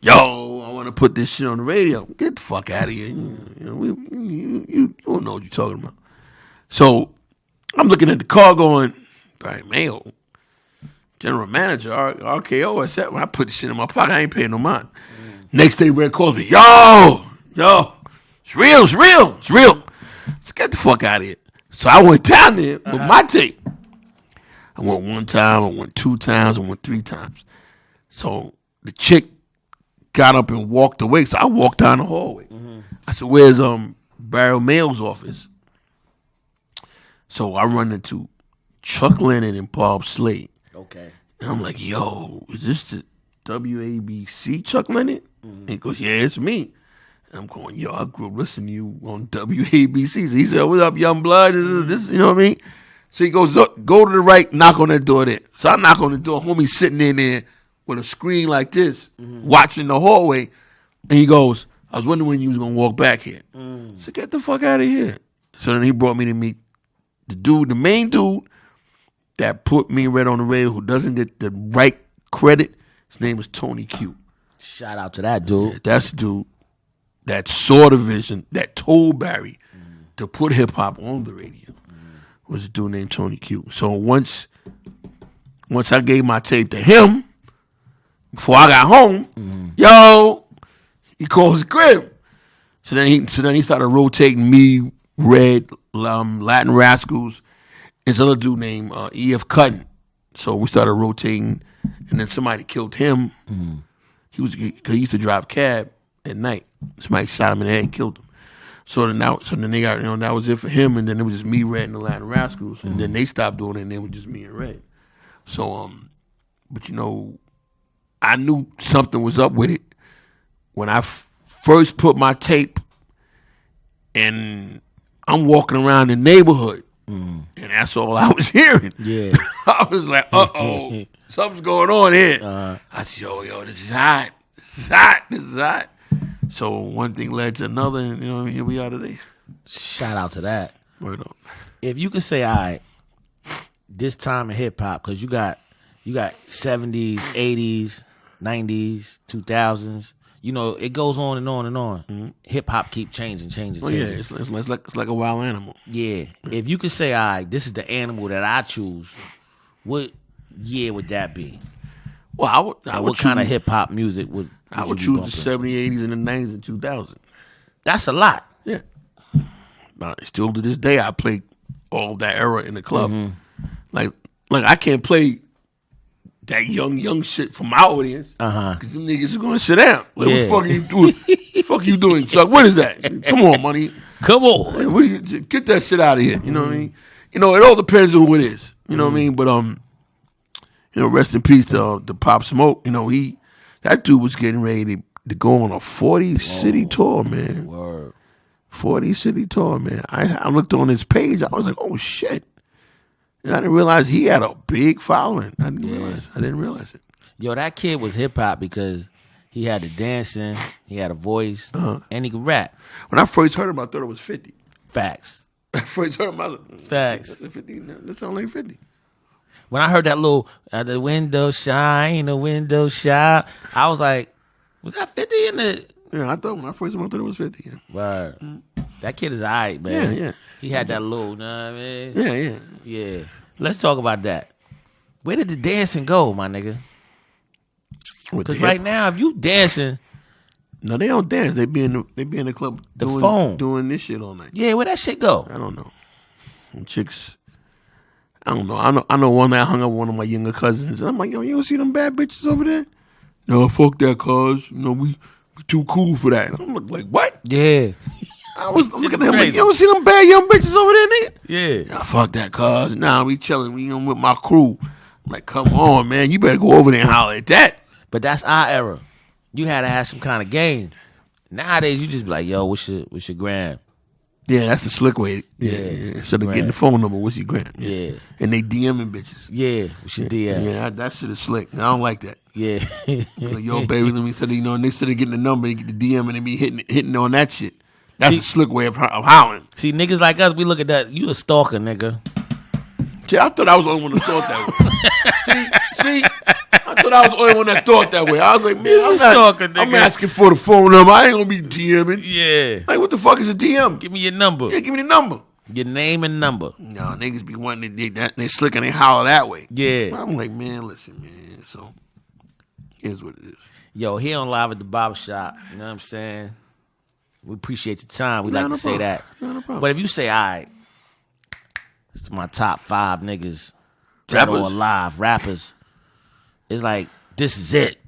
Yo, I want to put this shit on the radio. Get the fuck out of here. You don't know what you're talking about. So I'm looking at the card going, Barry Mayo, general manager, RKO. I said, when I put the shit in my pocket, I ain't paying no mind. Next day, Red calls me, yo, it's real. Let's get the fuck out of here. So I went down there with my tape. I went one time, I went 2 times, I went 3 times. So the chick got up and walked away. So I walked down the hallway. I said, where's Barry Mayo's office? So I run into Chuck Lennon and Bob Slade. Okay. And I'm like, yo, is this the WABC Chuck Lennon? And he goes, yeah, it's me. And I'm going, yo, I grew up listening to you on WABC. So he said, what's up, young blood? This, you know what I mean? So he goes, go to the right, knock on that door there. So I knock on the door, homie's sitting in there with a screen like this, watching the hallway. And he goes, I was wondering when you was going to walk back here. So get the fuck out of here. So then he brought me to meet the main dude that put me Red on the radio, who doesn't get the right credit. His name is Tony Q. Shout out to that dude. Yeah, that's the dude that saw the vision, that told Barry to put hip hop on the radio. Was a dude named Tony Q. So once I gave my tape to him, before I got home, yo, he calls the crib. So then he started rotating me, Red, Latin Rascals, and this other dude named E.F. Cutton. So we started rotating, and then somebody killed him. He used to drive cab at night. Somebody shot him in the head and killed him. So then they got, that was it for him, and then it was just me, Red, and the Latin Rascals, and then they stopped doing it, and it was just me and Red. So, but I knew something was up with it when I first put my tape, and I'm walking around the neighborhood, and that's all I was hearing. Yeah, I was like, uh-oh, something's going on here. I said, yo, this is hot. This is hot. So one thing led to another, and here we are today. Shout out to that. Word on. If you could say, all right, this time in hip hop, because you got 70s, 80s, 90s, 2000s. It goes on and on and on. Hip hop keep changing. Oh yeah, it's like a wild animal. Yeah. If you could say, all right, this is the animal that I choose, what year would that be? Well, I would what kind of hip hop music would I would choose the 70s, 80s, and the 90s and 2000s. That's a lot. Yeah. Still to this day, I play all that era in the club. Like I can't play that young shit from my audience because them niggas are gonna sit down. Like, what the fuck are you doing? Fuck you doing, Chuck? What is that? Come on, money. Come on. Like, get that shit out of here. You know what I mean? It all depends on who it is. You know what I mean? But rest in peace to Pop Smoke. That dude was getting ready to go on a 40-city tour, man. Word. 40-city tour, man. I looked on his page. I was like, oh, shit. And I didn't realize he had a big following. I didn't realize it. Yo, that kid was hip-hop because he had the dancing, he had a voice, and he could rap. When I first heard him, I thought it was 50. Facts. I first heard him, I was like, Facts. 50, that sounds like 50. When I heard that little, the window shine, I was like, was that 50 in the... Yeah, I thought when I first heard him, I thought it was 50. Yeah. Word. That kid is all right, man. Yeah. He had that little, you know what I mean? Yeah. Let's talk about that. Where did the dancing go, my nigga? Because right now, if you dancing... No, they don't dance. They be in the club doing this shit all night. Yeah, where that shit go? I don't know. Some chicks... I don't know. I know one night I hung up with one of my younger cousins, and I'm like, yo, you don't see them bad bitches over there? No, fuck that, cuz. We too cool for that. And I'm like, what? Yeah. I was looking at him like, you don't see them bad young bitches over there, nigga? Yeah. Fuck that, cuz. Nah, we chilling. We with my crew. I'm like, come on, man. You better go over there and holler at that. But that's our era. You had to have some kind of game. Nowadays, you just be like, yo, what's your gram? Yeah, that's the slick way. Yeah. Instead of getting the phone number, what's your gram? Yeah. And they DMing bitches. Yeah, we should DM. Yeah, that shit is slick. I don't like that. Yeah. Like, yo, baby, let me tell you, and they instead of getting the number, they get the DM and they be hitting on that shit. That's a slick way of howling. See, niggas like us, we look at that. You a stalker, nigga. See, I thought I was the only one that thought that way. See, I thought I was the only one that thought that way. I was like, man, I'm asking for the phone number. I ain't gonna be DMing. Yeah. Like, what the fuck is a DM? Give me your number. Yeah, give me the number. Your name and number. No, niggas be wanting they slick and they holler that way. Yeah. I'm like, man, listen, man. So, here's what it is. Yo, here on Live at the Barbershop, you know what I'm saying? We appreciate your time. We like to say that. But if you say, all right, it's my top 5 niggas, dead or alive, rappers, it's like, this is it.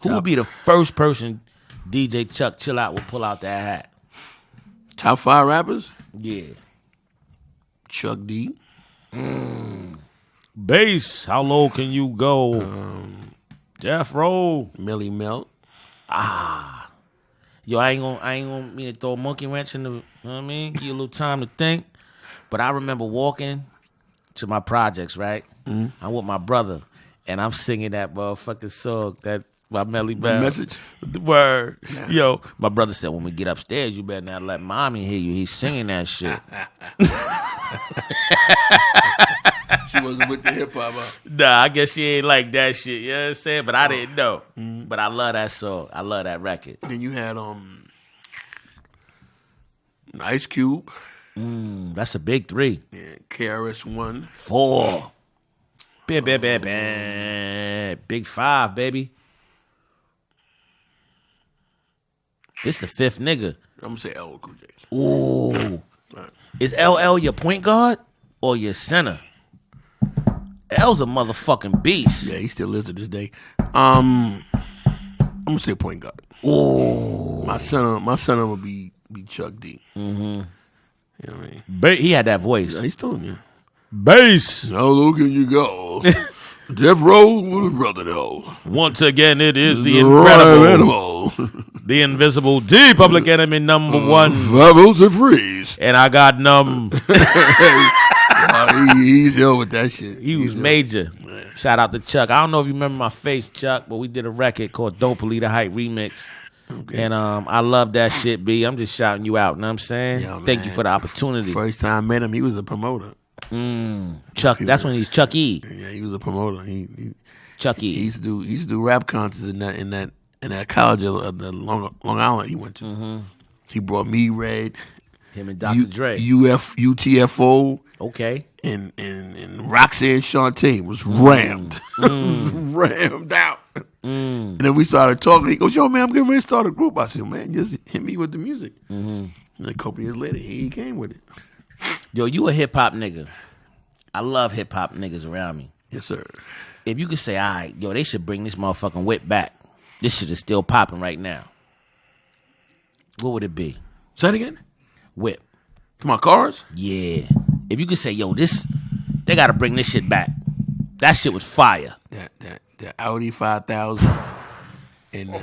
Who would be the first person DJ Chuck Chill Out would pull out that hat? Top 5 rappers? Yeah. Chuck D. Bass, how low can you go? Death Row. Millie Melt. Yo, I ain't gonna mean to throw a monkey wrench in the, you know what I mean? Give you a little time to think. But I remember walking to my projects, right? I'm with my brother, and I'm singing that motherfucking song, that by Melly Bell. Message. The word. Yeah. Yo, my brother said, when we get upstairs, you better not let mommy hear you. He's singing that shit. She wasn't with the hip hop. Nah, I guess she ain't like that shit. You know what I'm saying? But I didn't know. But I love that song. I love that record. Then you had Ice Cube. That's a big 3. Yeah, KRS-One. 4. Big 5, baby. This the 5th nigga. I'm gonna say LL Cool J. Ooh. Is LL your point guard or your center? L's a motherfucking beast. Yeah, he still is to this day. I'm gonna say point guard. Ooh. My center would be Chuck D. You know what I mean? He had that voice. Yeah, he's still in there. Bass. How low can you go? Death Row, what brother though? Once again, it is the incredible, the invisible, the Public Enemy #1. Bubbles and Freeze. And I got He's ill with that shit. He was major. Man. Shout out to Chuck. I don't know if you remember my face, Chuck, but we did a record called Don't Believe the Hype Remix. Okay. And I love that shit, B. I'm just shouting you out, you know what I'm saying? Yo, thank you for the opportunity. First time I met him, he was a promoter. Chuck, that's when he's Chuck E. Yeah, he was a promoter. Chuck E. He used to do rap concerts in that college of the Long Island he went to. He brought me, Red, him and Dr. Dre, UTFO. Okay. And Roxanne Shantae was rammed. Rammed out. And then we started talking. He goes, yo, man, I'm getting ready to start a group. I said, man, just hit me with the music. And a couple years later, he came with it. Yo, you a hip-hop nigga. I love hip-hop niggas around me. Yes, sir. If you could say, all right, yo, they should bring this motherfucking whip back. This shit is still popping right now. What would it be? Say it again? Whip. To my cars? Yeah. If you could say, yo, they got to bring this shit back. That shit was fire. The Audi 5000 and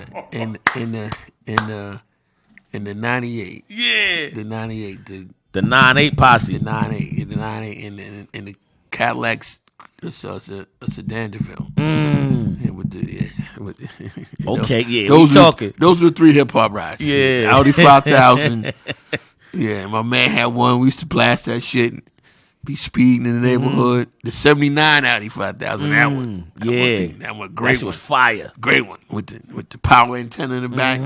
the 98. Yeah. The 98. The 98 posse. The 98 and the Cadillacs. It's a sedan film. Okay, yeah. Those talking. Those were 3 hip hop rides. Yeah. Audi 5000. Yeah, my man had one. We used to blast that shit. Be speeding in the neighborhood. The 79 Audi 5000. That one. That one. Great. That shit was fire. Great one with the power antenna in the back.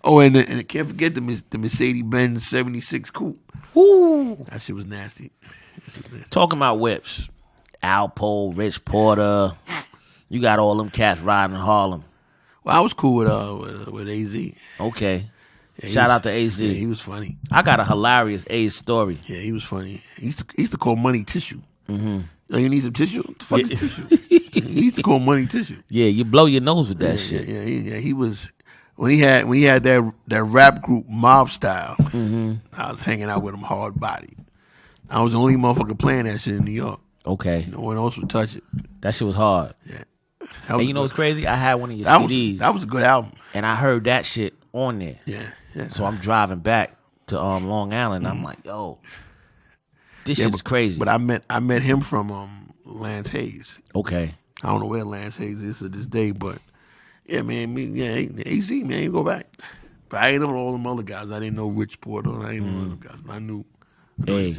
Oh, and can't forget the Mercedes-Benz 76 Coupe. Ooh. That shit was nasty. Talking about whips. Alpo, Rich Porter. You got all them cats riding in Harlem. Well, I was cool with AZ. Okay. Yeah, shout out to AZ. Yeah, he was funny. I got a hilarious AZ story. Yeah, he was funny. He used to call money tissue. Oh, you need some tissue? What the fuck is tissue? He used to call money tissue. Yeah, you blow your nose with that shit. Yeah. He was when he had that rap group Mob Style. I was hanging out with him hard body. I was the only motherfucker playing that shit in New York. Okay. No one else would touch it. That shit was hard. Yeah. And you know what's crazy? I had one of your CDs. That was a good album. And I heard that shit on there. Yeah. So I'm driving back to Long Island. I'm like, yo, this shit's crazy. But I met him from Lance Hayes. Okay. I don't know where Lance Hayes is to this day, but yeah, man, AZ, man, you go back. But I ain't know all them other guys. I didn't know Rich Porter. I didn't know other guys. But I knew Hey, AZ.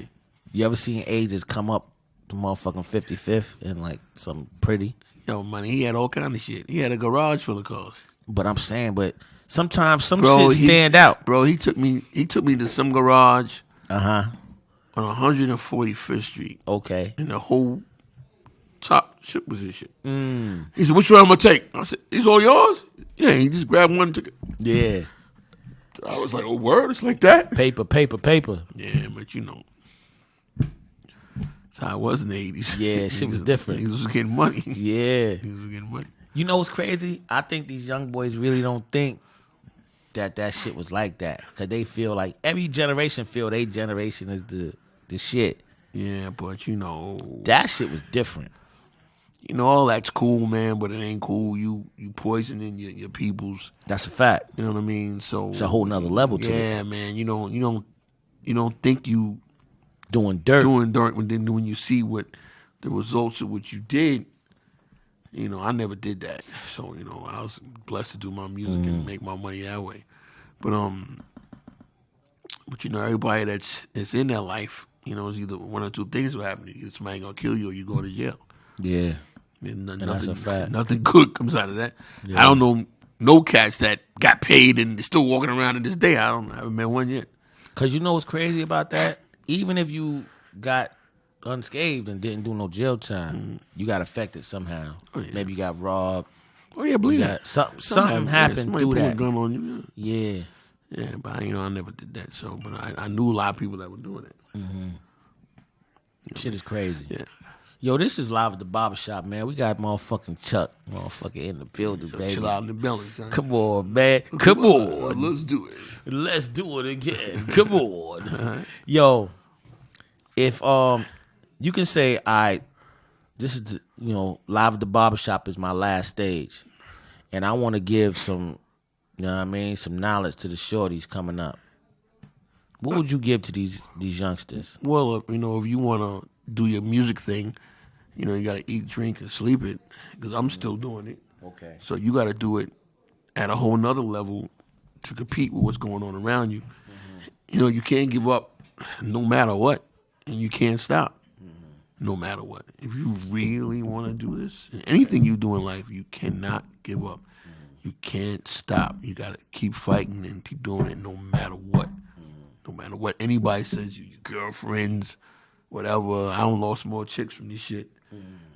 you ever seen A just come up to motherfucking 55th and like something pretty? Yo, money, he had all kind of shit. He had a garage full of cars. But I'm saying, sometimes some shit stand out. Bro, he took me to some garage. Uh-huh. On 145th Street. Okay. And the whole top shit was his shit. He said, which one I'm going to take? I said, these all yours? Yeah, he just grabbed one and took it. Yeah. I was like, oh, word? It's like that? Paper. Yeah, but you know. That's how it was in the 80s. Yeah, shit was different. He was getting money. Yeah. He was getting money. You know what's crazy? I think these young boys really don't think that shit was like that. Because they feel like every generation feel their generation is the shit. Yeah, but you know. That shit was different. You know, all that's cool, man, but it ain't cool. You poisoning your peoples. That's a fact. You know what I mean? So it's a whole nother level to it. Yeah, man. You don't think you doing dirt. But then when you see what the results of what you did, you know, I never did that. So, you know, I was blessed to do my music and make my money that way. But you know, everybody that's in that life, you know, it's either one or two things will happen. Either somebody gonna kill you or you go to jail. Yeah. And that's a fact. Nothing good comes out of that. Yeah. I don't know no cats that got paid and they're still walking around to this day. I haven't met one yet. Cause you know what's crazy about that? Even if you got unscathed and didn't do no jail time, you got affected somehow. Oh, yeah. Maybe you got robbed. Oh yeah, believe that. Something happened through that. A gun on you. Yeah. Yeah, but you know, I never did that. So, but I knew a lot of people that were doing it. Mm-hmm. Shit is crazy. Yeah. Yo, this is Live at the Barbershop, man. We got motherfucking Chuck, in the building, baby. Chill out in the building, son. Come on, man. Come on. Let's do it. Let's do it again. Come on. Right. Yo, if you can say, this is Live at the Barbershop is my last stage, and I want to give some, you know what I mean, some knowledge to the shorties coming up. What would you give to these youngsters? Well, if you want to do your music thing, you know, you got to eat, drink, and sleep it, because I'm still doing it. Okay. So you got to do it at a whole nother level to compete with what's going on around you. Mm-hmm. You know, you can't give up no matter what, and you can't stop no matter what. If you really want to do this, anything you do in life, you cannot give up. You can't stop. You got to keep fighting and keep doing it no matter what. No matter what anybody says, your girlfriends, whatever. I don't lost more chicks from this shit.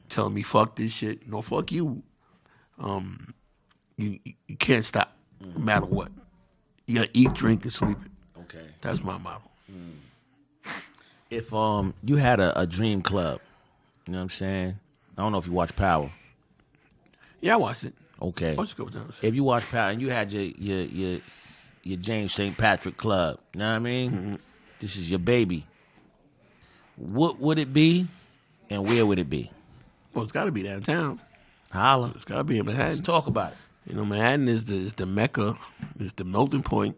Telling me fuck this shit. No, fuck you. You can't stop no matter what. You gotta eat, drink, and sleep it. Okay. That's my motto. If you had a dream club, you know what I'm saying? I don't know if you watch Power. Yeah, I watched it. Okay. I watched it a couple times. If you watch Power and you had your James St. Patrick club, you know what I mean? Mm-hmm. This is your baby. What would it be, and where would it be? Well, it's got to be downtown. Holla. It's got to be in Manhattan. Let's talk about it. You know, Manhattan is the mecca, is the melting point,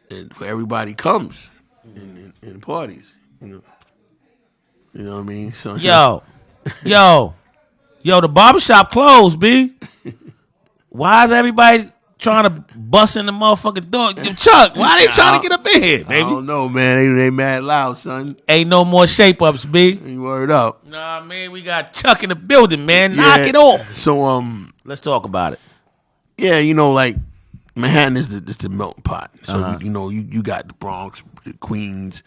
and where everybody comes and parties. You know what I mean? So yo, the barbershop closed, B. Why is everybody trying to bust in the motherfucking door? Chuck, why they trying to get up in here, baby? I don't know, man. They mad loud, son. Ain't no more shape-ups, B. Ain't word up. Nah, man, we got Chuck in the building, man. Knock it off. So, let's talk about it. Yeah, you know, like, Manhattan is the melting pot. So, you got the Bronx, the Queens,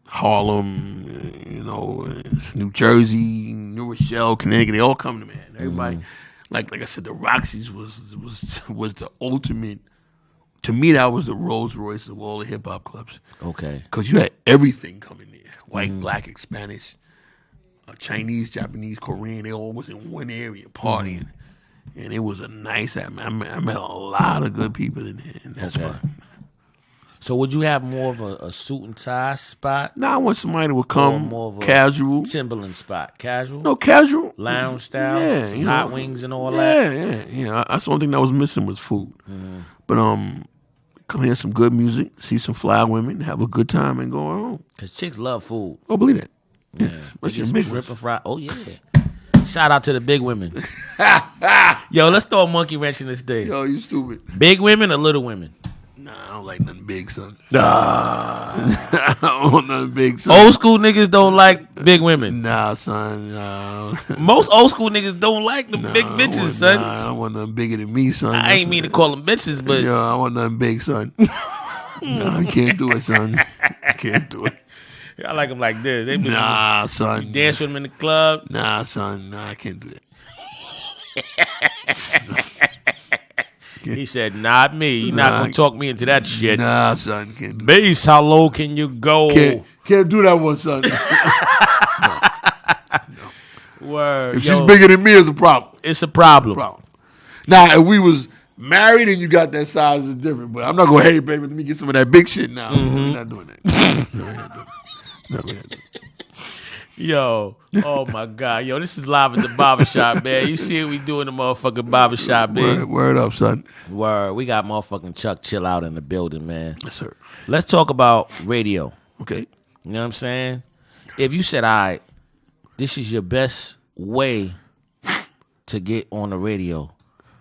Harlem, you know, New Jersey, New Rochelle, Connecticut. They all come to Manhattan. Everybody, like I said, the Roxy's was the ultimate. To me, that was the Rolls Royce of all the hip hop clubs. Okay, because you had everything coming there: white, black, Spanish, Chinese, Japanese, Korean. They all was in one area partying, and it was a nice atmosphere. I met a lot of good people in there, and that's why. So would you have more of a suit and tie spot? No, I want somebody that would come more of a casual. Timberland spot. Casual? No, casual. Lounge style? Yeah. Hot wings and all that? Yeah. That's the only thing that was missing was food. But come hear some good music, see some fly women, have a good time, and go home. Because chicks love food. Oh, believe that. Yeah. Especially some shrimp and fry. Oh, yeah. Shout out to the big women. Yo, let's throw a monkey wrench in this thing. Yo, you stupid. Big women or little women? Nah, I don't like nothing big, son. Nah. I don't want nothing big, son. Old school niggas don't like big women. Nah, son. Nah. Most old school niggas don't like the big bitches, son. Nah, I don't want nothing bigger than me, son. I ain't mean to call them bitches, but... Yo, I want nothing big, son. No, you can't do it, son. I can't do it. I like them like this. They nah, son. You dance with them in the club? Nah, son. Nah, I can't do that. He said, not me. You're not going to talk me into that shit. Nah, son. Can't do Bass, how low can you go? Can't do that one, son. No. Word. If she's bigger than me, it's a problem. It's a problem. Now, if we was married and you got that size, it's different. But I'm not going, hey, baby, let me get some of that big shit now. We're not doing that. No, Yo, oh my God. Yo, this is live at the barbershop, man. You see what we do in the motherfucking barbershop, man. Word up, son. Word. We got motherfucking Chuck Chill Out in the building, man. Yes, sir. Let's talk about radio. Okay. You know what I'm saying? If you said, all right, this is your best way to get on the radio,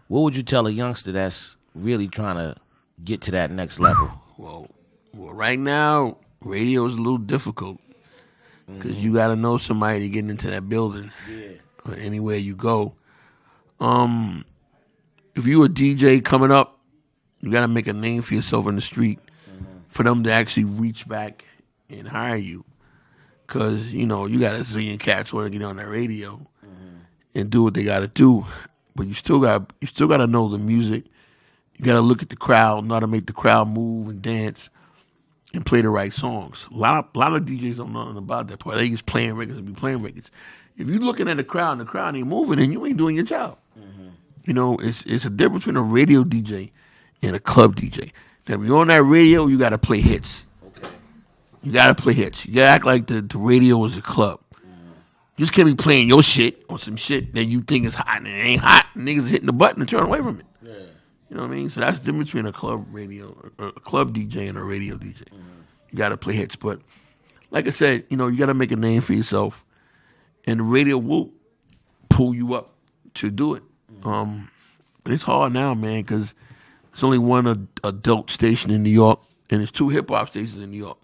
what would you tell a youngster that's really trying to get to that next level? Well, right now, radio is a little difficult because you got to know somebody to get into that building or anywhere you go. If you a DJ coming up, you got to make a name for yourself in the street for them to actually reach back and hire you. Because, you know, you got a zillion cats want to get on that radio and do what they got to do. But you still got to know the music. You got to look at the crowd, know how to make the crowd move and dance and play the right songs. A lot of DJs don't know nothing about that part. They just playing records and be playing records. If you're looking at the crowd and the crowd ain't moving, then you ain't doing your job. You know, it's a difference between a radio DJ and a club DJ. Now, if you're on that radio, you got to play hits. Okay. You got to play hits. You got to act like the radio is a club. You just can't be playing your shit or some shit that you think is hot and it ain't hot. And niggas hitting the button and turn away from it. Yeah. You know what I mean? So that's the difference between a club radio, or a club DJ and a radio DJ. You got to play hits. But like I said, you know, you got to make a name for yourself. And the radio will pull you up to do it. But it's hard now, man, because there's only one adult station in New York, and there's 2 hip-hop stations in New York.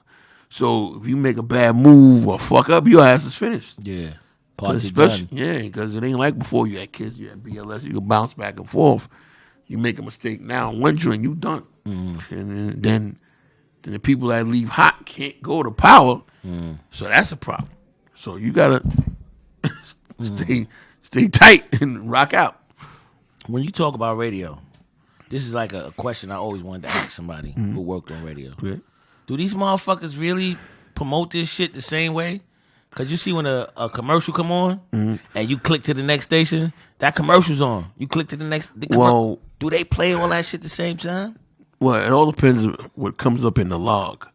So if you make a bad move or fuck up, your ass is finished. Yeah. Party done. Yeah, because it ain't like before you had kids, you had BLS, you could bounce back and forth. You make a mistake now, one joint, you done. And then the people that leave hot can't go to power. So that's a problem. So you got to stay tight and rock out. When you talk about radio, this is like a question I always wanted to ask somebody who worked on radio. Yeah. Do these motherfuckers really promote this shit the same way? Because you see when a commercial come on and you click to the next station, that commercial's on. You click to the next. Well, do they play all that shit at the same time? Well, it all depends on what comes up in the log.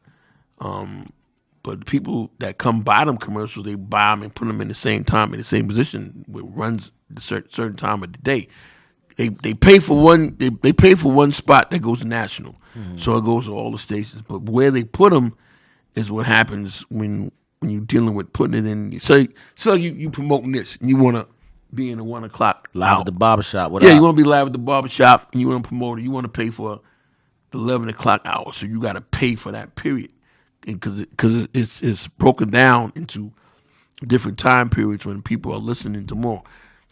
But people that come buy them commercials, they buy them and put them in the same time, in the same position, where it runs a certain time of the day. They pay for one. They pay for one spot that goes national, so it goes to all the stations. But where they put them is what happens when you're dealing with putting it in. So you promoting this, and you want to be in the 1 o'clock live at the barbershop. You want to be live at the barbershop, and you want to promote it. You want to pay for the 11 o'clock hour, so you got to pay for that period, because it's broken down into different time periods when people are listening to more.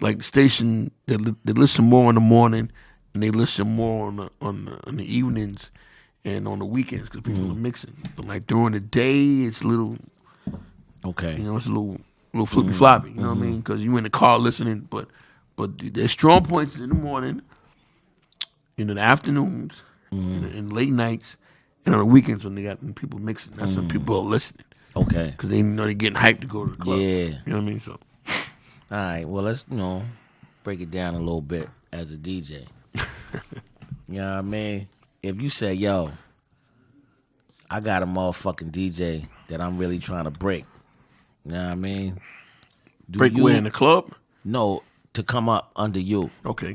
Like the station, they listen more in the morning, and they listen more on the evenings and on the weekends because people are mixing. But like during the day, it's a little, you know, it's a little flippy floppy. You know what I mean? Because you in the car listening, but there's strong points in the morning, in the afternoons, in late nights, and on the weekends when people mixing. That's when people are listening. Okay. Because they know they're getting hyped to go to the club. Yeah. You know what I mean? So. All right, well, let's, break it down a little bit as a DJ. You know what I mean? If you say, yo, I got a motherfucking DJ that I'm really trying to break, you know what I mean? Break where, in the club? No, to come up under you. Okay.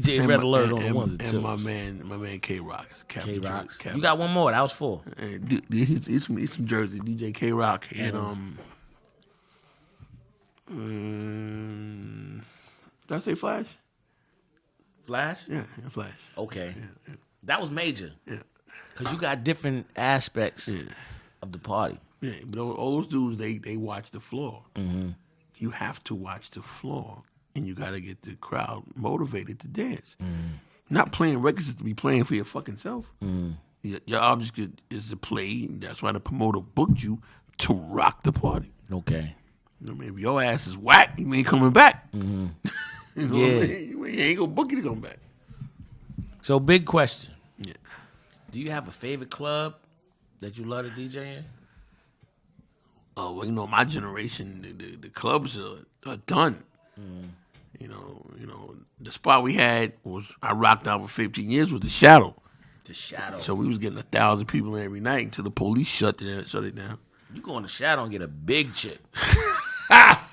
DJ Red Alert on the ones and twos. And my man K-Rock. K-Rock. You got one more. That was 4. He's from Jersey. DJ K-Rock. And did I say Flash? Flash? Yeah, Flash. Okay. Yeah. That was major. Yeah. Because you got different aspects of the party. Yeah, but all those dudes, they watch the floor. Mm-hmm. You have to watch the floor, and you got to get the crowd motivated to dance. Not playing records to be playing for your fucking self. Your object is to play. That's why the promoter booked you to rock the party. Okay. You know what I mean? If your ass is whack, you ain't coming back. Mm-hmm. You know what I mean? You ain't gonna book you to come back. So, big question. Yeah. Do you have a favorite club that you love to DJ in? Oh, well, you know, my generation, the clubs are done. You know, the spot we had I rocked out for 15 years with the Shadow. The Shadow. So we was getting 1,000 people every night until the police shut it down. You go in the Shadow and get a big chick.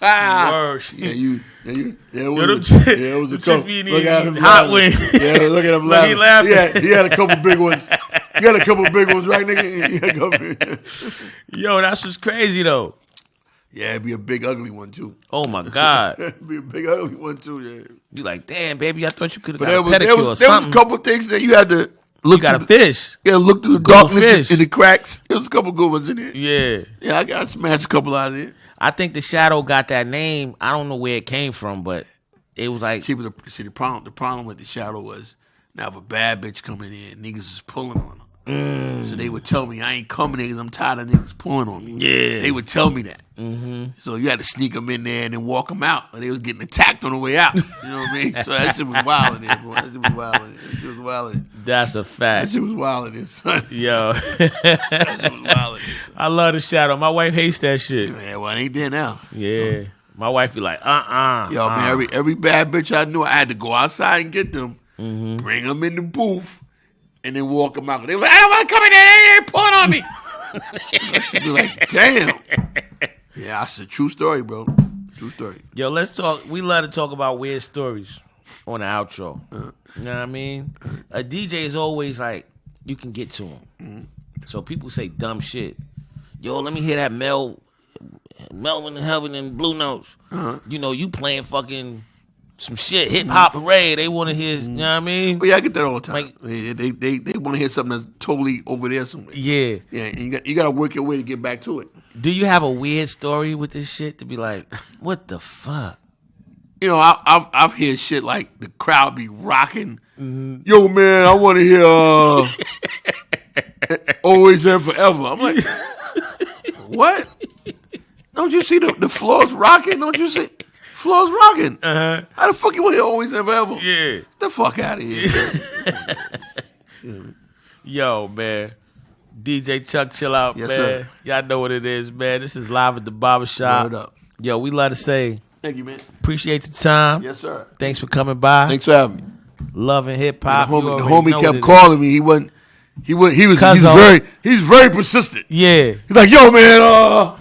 Worse. It was a couple. Look at him hot wing. Yeah, look at him laughing. He laughing. He had a couple big ones. You had a couple big ones, right, nigga? Yo, that's what's crazy though. Yeah, it'd be a big ugly one too. Oh my God. It'd be a big ugly one too, yeah. You like, damn, baby, I thought you could have got a pedicure there or was something. a couple things that you had to look. You got a fish. Yeah, look through the darkness in the cracks. There was a couple good ones in there. Yeah. Yeah, I got smashed a couple out of there. I think the Shadow got that name. I don't know where it came from, but it was like. See, the problem with the Shadow was now if a bad bitch coming in, niggas is pulling on her. So they would tell me I ain't coming in because I'm tired of niggas pulling on me. Yeah. They would tell me that. Mm-hmm. So you had to sneak them in there and then walk them out. Or they was getting attacked on the way out. You know what I mean? So that shit was wild in there, bro. That shit was wild. That's a fact. That shit was wild in there, son. Yo. That shit was wild in there. I love the Shadow. My wife hates that shit. Yeah, well, it ain't there now. Yeah. My wife be like, Yo, man, every bad bitch I knew, I had to go outside and get them, bring them in the booth, and then walk them out. They were like, I don't want to come in there. They ain't pulling on me. I should be like, damn. Yeah, that's a true story, bro. True story. Yo, let's talk. We love to talk about weird stories on the outro. You know what I mean? A DJ is always like, you can get to him. So people say dumb shit. Yo, let me hear that Melvin and Heaven and Blue Notes. You know, you playing fucking some shit, hip hop parade. They want to hear, you know what I mean? Well, yeah, I get that all the time. Like, they want to hear something that's totally over there somewhere. Yeah. Yeah, and you got to work your way to get back to it. Do you have a weird story with this shit to be like, what the fuck? You know, I've heard shit like the crowd be rocking. Yo, man, I want to hear Always and Forever. I'm like, what? Don't you see the floor's rocking? Don't you see? Floor's rocking. How the fuck you want to hear Always and Forever? Yeah. Get the fuck out of here. Yo, man. DJ Chuck, chill out, yes, man. Sir. Y'all know what it is, man. This is Live at the Barbershop. Word up. Yo, we love to say, thank you, man. Appreciate your time. Yes, sir. Thanks for coming by. Thanks for having me. Love and hip hop. The homie kept calling me. He was very persistent. Yeah. He's like, yo, man,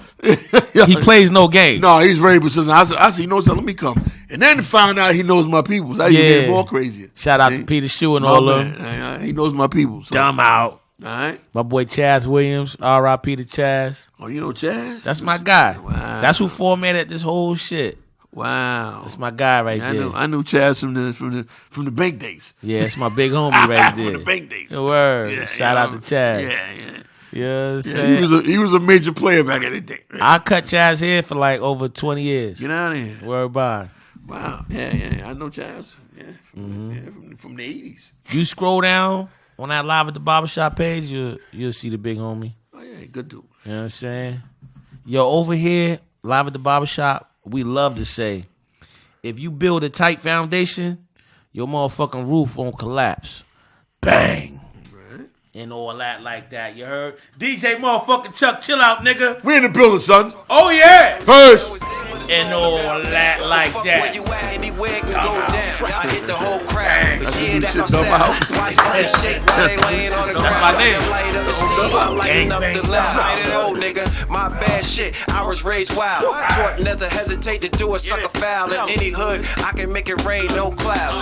he plays no games. No, he's very persistent. I said, you know something, let me come. And then found out he knows my people. So I even get him more crazier. Shout out to Peter Shue and all of them. He knows my people. So. Dumb out. All right. My boy Chaz Williams, R.I.P. to Chaz. Oh, you know Chaz? That's my guy. Wow. That's who formatted this whole shit. Wow. That's my guy right there. I knew Chaz from the bank days. Yeah, it's my big homie right there. From the bank days. Word. Yeah, Shout out to Chaz. Yeah. You know what I'm saying? He was a major player back in the day. Right? I cut Chaz here for like over 20 years. Get out of here. Word by. Wow. Yeah. I know Chaz. Yeah. From the 80s. You scroll down on that Live at the Barbershop page, you'll see the big homie. Oh, yeah. Good dude. You know what I'm saying? Yo, over here, Live at the Barbershop, we love to say, if you build a tight foundation, your motherfucking roof won't collapse. Bang. Right. And all that like that, you heard? DJ motherfucking Chuck, chill out, nigga. We in the building, son. Oh, yeah. First. And all that like that. Where you at, anywhere can go down. I hit the whole crowd. But yeah, that's my style. Watch body shake while they laying on the ground. Light up the scene, lighting up the loud. Oh, nigga, my bad shit. I was raised wild. Taught never hesitate to do a sucker foul. In any hood, I can make it rain, no clouds.